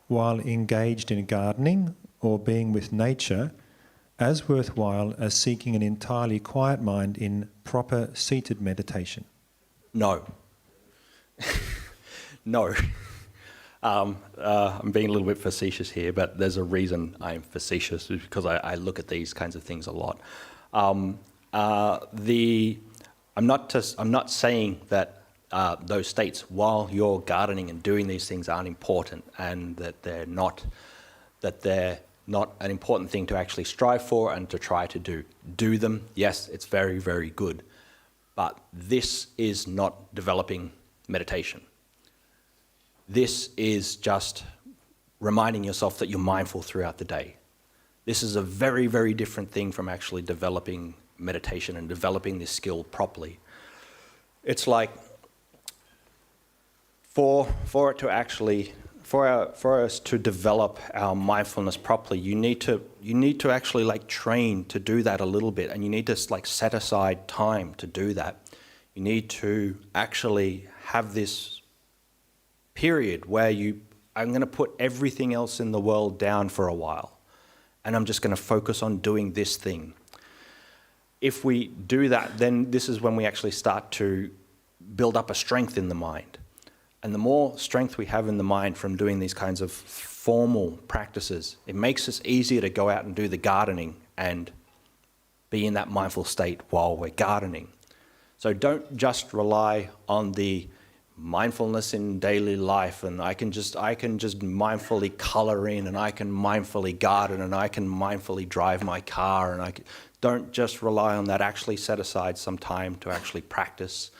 while engaged in gardening or being with nature as worthwhile as seeking an entirely quiet mind in proper seated meditation? No. No. I'm being a little bit facetious here, but there's a reason I'm facetious, because I look at these kinds of things a lot. I'm not saying that those states while you're gardening and doing these things aren't important, and that they're not an important thing to actually strive for and to try to do. Do them, yes, it's very, very good. But this is not developing meditation. This is just reminding yourself that you're mindful throughout the day. This is a very, very different thing from actually developing meditation and developing this skill properly. It's like for us to develop our mindfulness properly, you need to actually like train to do that a little bit, and you need to like set aside time to do that. You need to actually have this period where I'm going to put everything else in the world down for a while, and I'm just going to focus on doing this thing. if we do that, then this is when we actually start to build up a strength in the mind. And the more strength we have in the mind from doing these kinds of formal practices, it makes us easier to go out and do the gardening and be in that mindful state while we're gardening. So don't just rely on the mindfulness in daily life, and I can just mindfully color in, and I can mindfully garden, and I can mindfully drive my car, and don't just rely on that. Actually set aside some time to actually practice.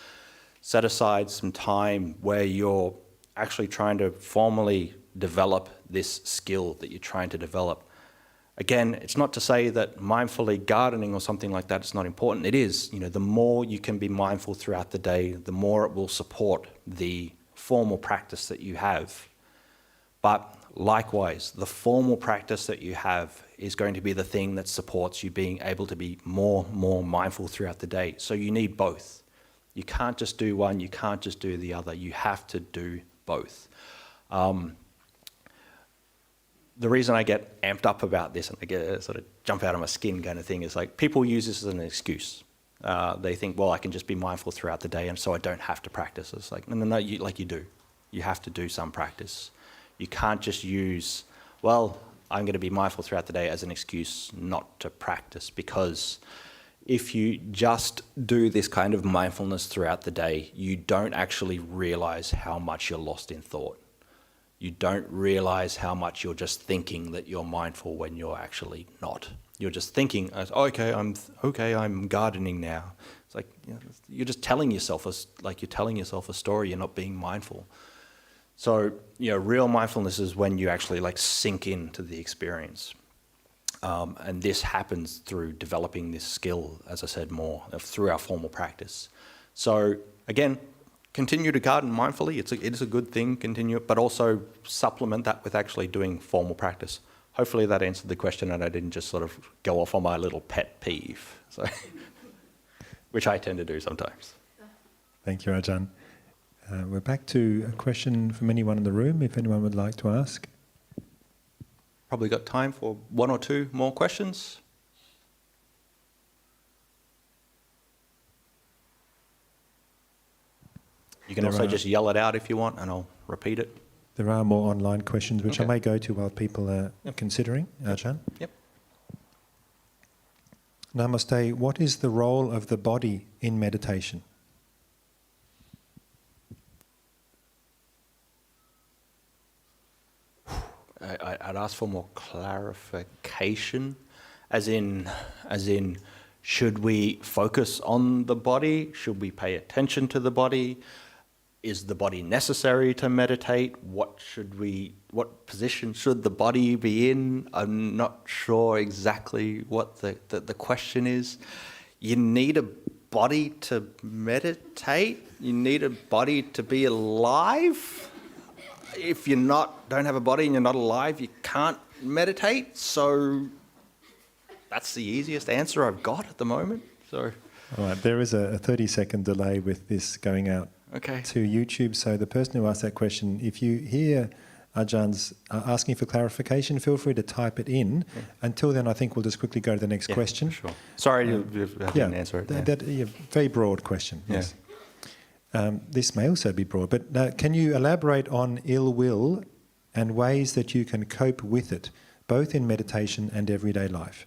Set aside some time where you're actually trying to formally develop this skill that you're trying to develop. Again, it's not to say that mindfully gardening or something like that is not important. It is. The more you can be mindful throughout the day, the more it will support the formal practice that you have. But likewise, the formal practice that you have is going to be the thing that supports you being able to be more mindful throughout the day. So you need both. You can't just do one, you can't just do the other. You have to do both. The reason I get amped up about this and I get sort of jump out of my skin kind of thing is like people use this as an excuse. They think, well, I can just be mindful throughout the day and so I don't have to practice. It's like, no, you do. You have to do some practice. You can't just use, well, I'm going to be mindful throughout the day as an excuse not to practice, because if you just do this kind of mindfulness throughout the day, you don't actually realize how much you're lost in thought. You don't realize how much you're just thinking that you're mindful when you're actually not. You're just thinking, I'm gardening now. It's like you're just telling yourself a story. You're not being mindful. So real mindfulness is when you actually sink into the experience, and this happens through developing this skill, as I said, more through our formal practice. So again, continue to garden mindfully. It is a good thing, continue, but also supplement that with actually doing formal practice. Hopefully that answered the question and I didn't just sort of go off on my little pet peeve, so, which I tend to do sometimes. Thank you, Ajahn. We're back to a question from anyone in the room, if anyone would like to ask. Probably got time for one or two more questions. You can also just yell it out if you want, and I'll repeat it. There are more online questions, which Okay. I may go to while people are considering. Ajahn? Yep. Namaste. What is the role of the body in meditation? I'd ask for more clarification, as in, should we focus on the body? Should we pay attention to the body? Is the body necessary to meditate? What position should the body be in? I'm not sure exactly what the question is. You need a body to meditate? You need a body to be alive? If you don't have a body and you're not alive, you can't meditate. So that's the easiest answer I've got at the moment. So, All right, there is a 30-second delay with this going out to YouTube. So the person who asked that question, if you hear Ajahns asking for clarification, feel free to type it in. Yeah. Until then, I think we'll just quickly go to the next question. Sure. Sorry, you didn't answer it. Very broad question. Yes. This may also be broad, but can you elaborate on ill will and ways that you can cope with it, both in meditation and everyday life?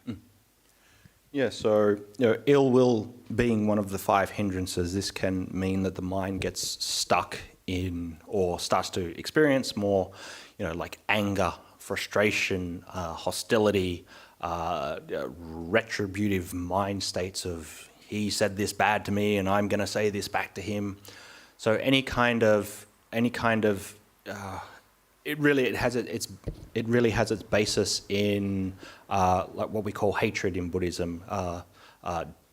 Yeah, so ill will being one of the 5 hindrances, this can mean that the mind gets stuck in or starts to experience more, like anger, frustration, hostility, retributive mind states of he said this bad to me and I'm going to say this back to him. So any kind of it really has its basis in like what we call hatred in Buddhism,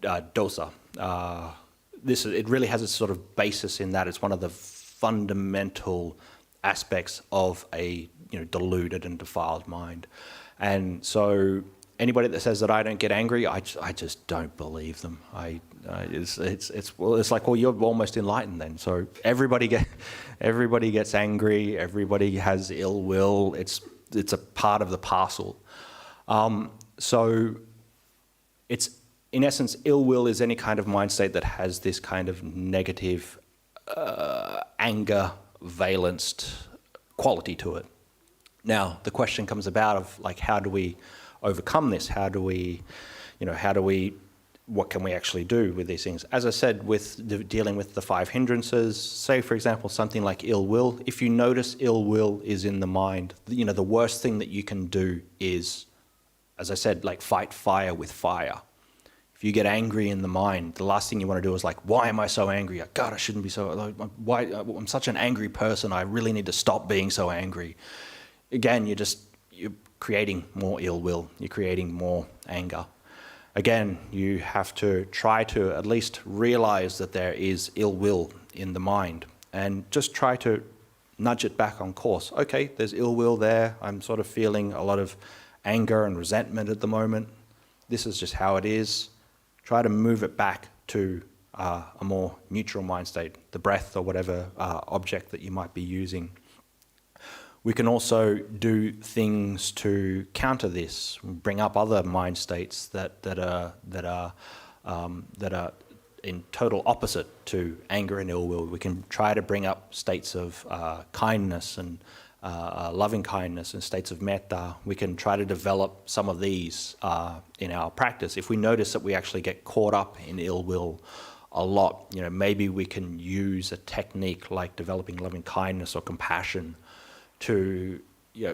dosa. It really has its sort of basis in that. It's one of the fundamental aspects of a deluded and defiled mind, and so anybody that says that I don't get angry, I just don't believe them. It's like, well, you're almost enlightened then. So everybody gets angry. Everybody has ill will. It's a part of the parcel. So it's in essence, ill will is any kind of mind state that has this kind of negative anger valenced quality to it. Now, the question comes about of like, how do we overcome this? How do we, what can we actually do with these things? As I said, with dealing with the 5 hindrances, say for example, something like ill will, if you notice ill will is in the mind, the worst thing that you can do is, as I said, like fight fire with fire. If you get angry in the mind, the last thing you want to do is like, why am I so angry? God, I shouldn't be so, why, I'm such an angry person, I really need to stop being so angry. Again, you're creating more ill will, you're creating more anger. Again, you have to try to at least realize that there is ill will in the mind and just try to nudge it back on course. Okay, there's ill will there, I'm sort of feeling a lot of anger and resentment at the moment. This is just how it is. Try to move it back to a more neutral mind state, the breath or whatever object that you might be using. We can also do things to counter this, bring up other mind states that are in total opposite to anger and ill will. We can try to bring up states of kindness and loving kindness and states of metta. We can try to develop some of these in our practice. If we notice that we actually get caught up in ill will a lot, maybe we can use a technique like developing loving kindness or compassion to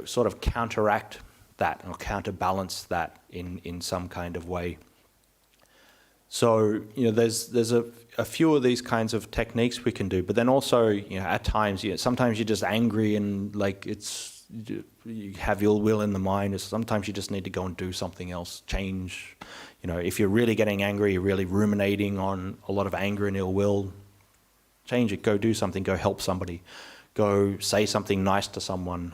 sort of counteract that or counterbalance that in some kind of way. So there's a few of these kinds of techniques we can do, but then also at times sometimes you're just angry and like you have ill will in the mind. Or sometimes you just need to go and do something else, change. If you're really getting angry, you're really ruminating on a lot of anger and ill will, change it. Go do something. Go help somebody. Go say something nice to someone.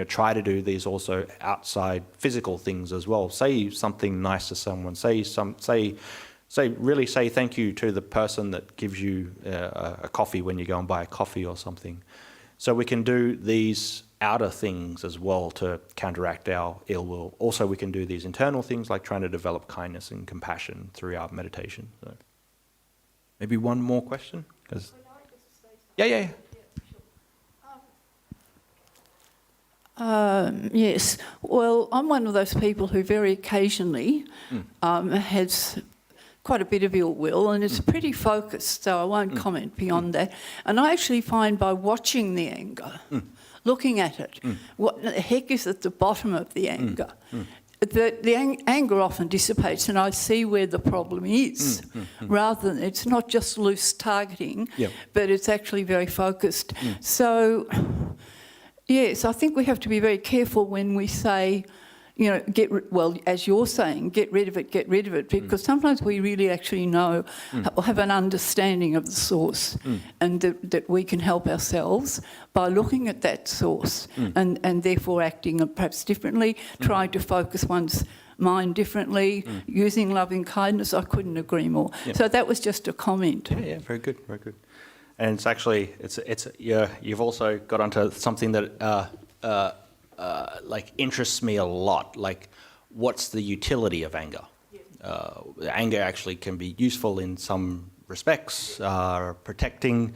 Try to do these also outside physical things as well. Say something nice to someone. Say thank you to the person that gives you a coffee when you go and buy a coffee or something. So we can do these outer things as well to counteract our ill will. Also, we can do these internal things like trying to develop kindness and compassion through our meditation. So maybe one more question? Yeah. Yes. Well, I'm one of those people who very occasionally has quite a bit of ill will, and it's pretty focused, so I won't comment beyond that. And I actually find by watching the anger, looking at it, what the heck is at the bottom of the anger, the anger often dissipates and I see where the problem is, rather than it's not just loose targeting, but it's actually very focused. So, yes, I think we have to be very careful when we say, as you're saying, get rid of it, because sometimes we really actually know or have an understanding of the source and that we can help ourselves by looking at that source and therefore acting perhaps differently, trying to focus one's mind differently, using loving kindness. I couldn't agree more. So that was just a comment. Yeah, very good. And it's actually, you've also got onto something that interests me a lot. Like, what's the utility of anger? Anger actually can be useful in some respects, protecting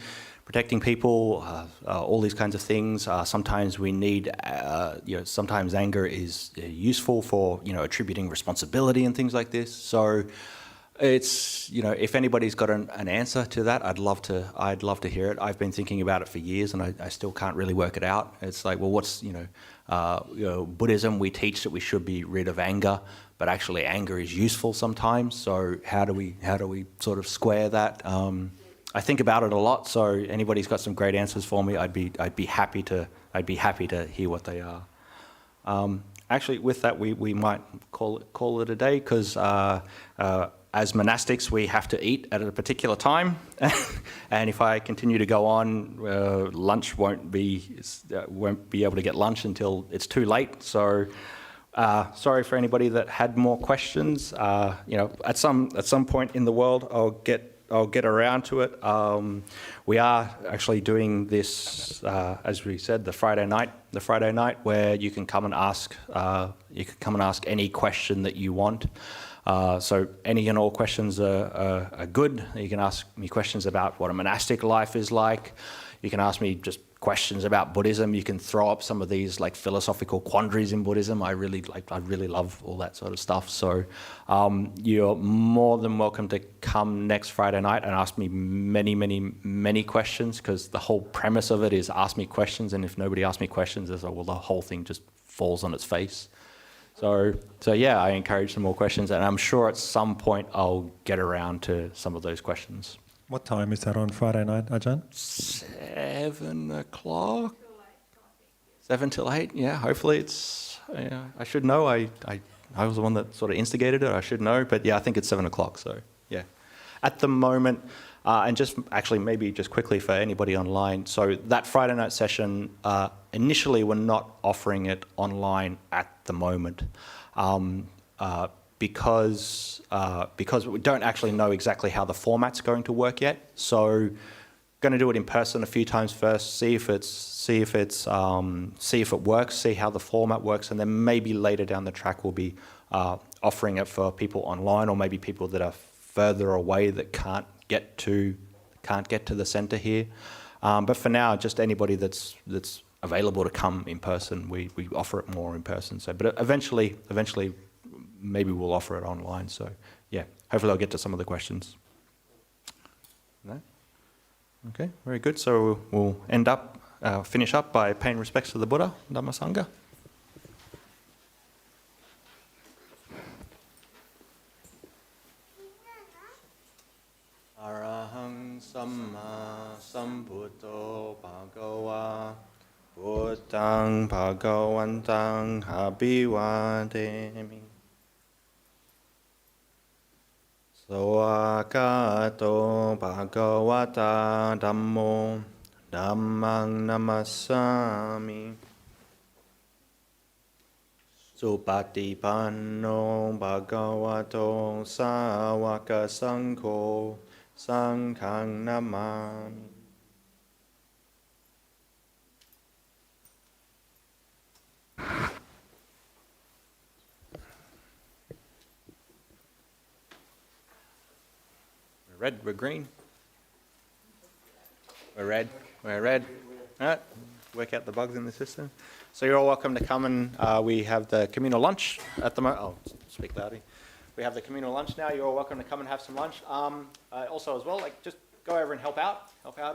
people, all these kinds of things. Sometimes we need, sometimes anger is useful for, attributing responsibility and things like this. So it's, if anybody's got an answer to that, I'd love to hear it. I've been thinking about it for years and I still can't really work it out. It's like, well, what's, Buddhism, we teach that we should be rid of anger, but actually anger is useful sometimes. So how do we sort of square that? I think about it a lot. So anybody's got some great answers for me, I'd be happy to hear what they are. Actually, with that, we might call it a day, because as monastics, we have to eat at a particular time, and if I continue to go on, lunch won't be able to get lunch until it's too late. So, sorry for anybody that had more questions. At some point in the world, I'll get around to it. We are actually doing this, as we said, the Friday night where you can come and ask any question that you want. So any and all questions are good. You can ask me questions about what a monastic life is like. You can ask me just questions about Buddhism. You can throw up some of these like philosophical quandaries in Buddhism. I really love all that sort of stuff. So you're more than welcome to come next Friday night and ask me many questions, because the whole premise of it is ask me questions, and if nobody asks me questions, the whole thing just falls on its face. So yeah, I encourage some more questions, and I'm sure at some point I'll get around to some of those questions. What time is that on Friday night, Ajahn? 7 o'clock? 7 till 8, yeah, hopefully it's, I should know, I was the one that sort of instigated it, I should know, but yeah, I think it's 7 o'clock, so yeah. At the moment, and just actually maybe just quickly for anybody online, so that Friday night session, initially we're not offering it online at the moment, because we don't actually know exactly how the format's going to work yet. So going to do it in person a few times first, see if it works, see how the format works, and then maybe later down the track we'll be offering it for people online, or maybe people that are further away that can't get to the centre here. But for now, just anybody that's available to come in person, we offer it more in person. So, but eventually, maybe we'll offer it online. So, yeah, hopefully I'll get to some of the questions. No? Okay, very good. So we'll finish up by paying respects to the Buddha, Dhamma Sangha. Arahang Samma Sambuddho Bhagava Buddhang Bhagavantang Abhivademi Soakato Bhagavata Dhammo Dhammang Namassami Supatipanno Bhagavato Sāvaka Sankho Sanghang Namami. We're red, we're green. We're red, we're red. All right, work out the bugs in the system. So you're all welcome to come, and we have the communal lunch at the moment. Oh, speak loudly. We have the communal lunch now. You're all welcome to come and have some lunch. Also as well, like just go over and help out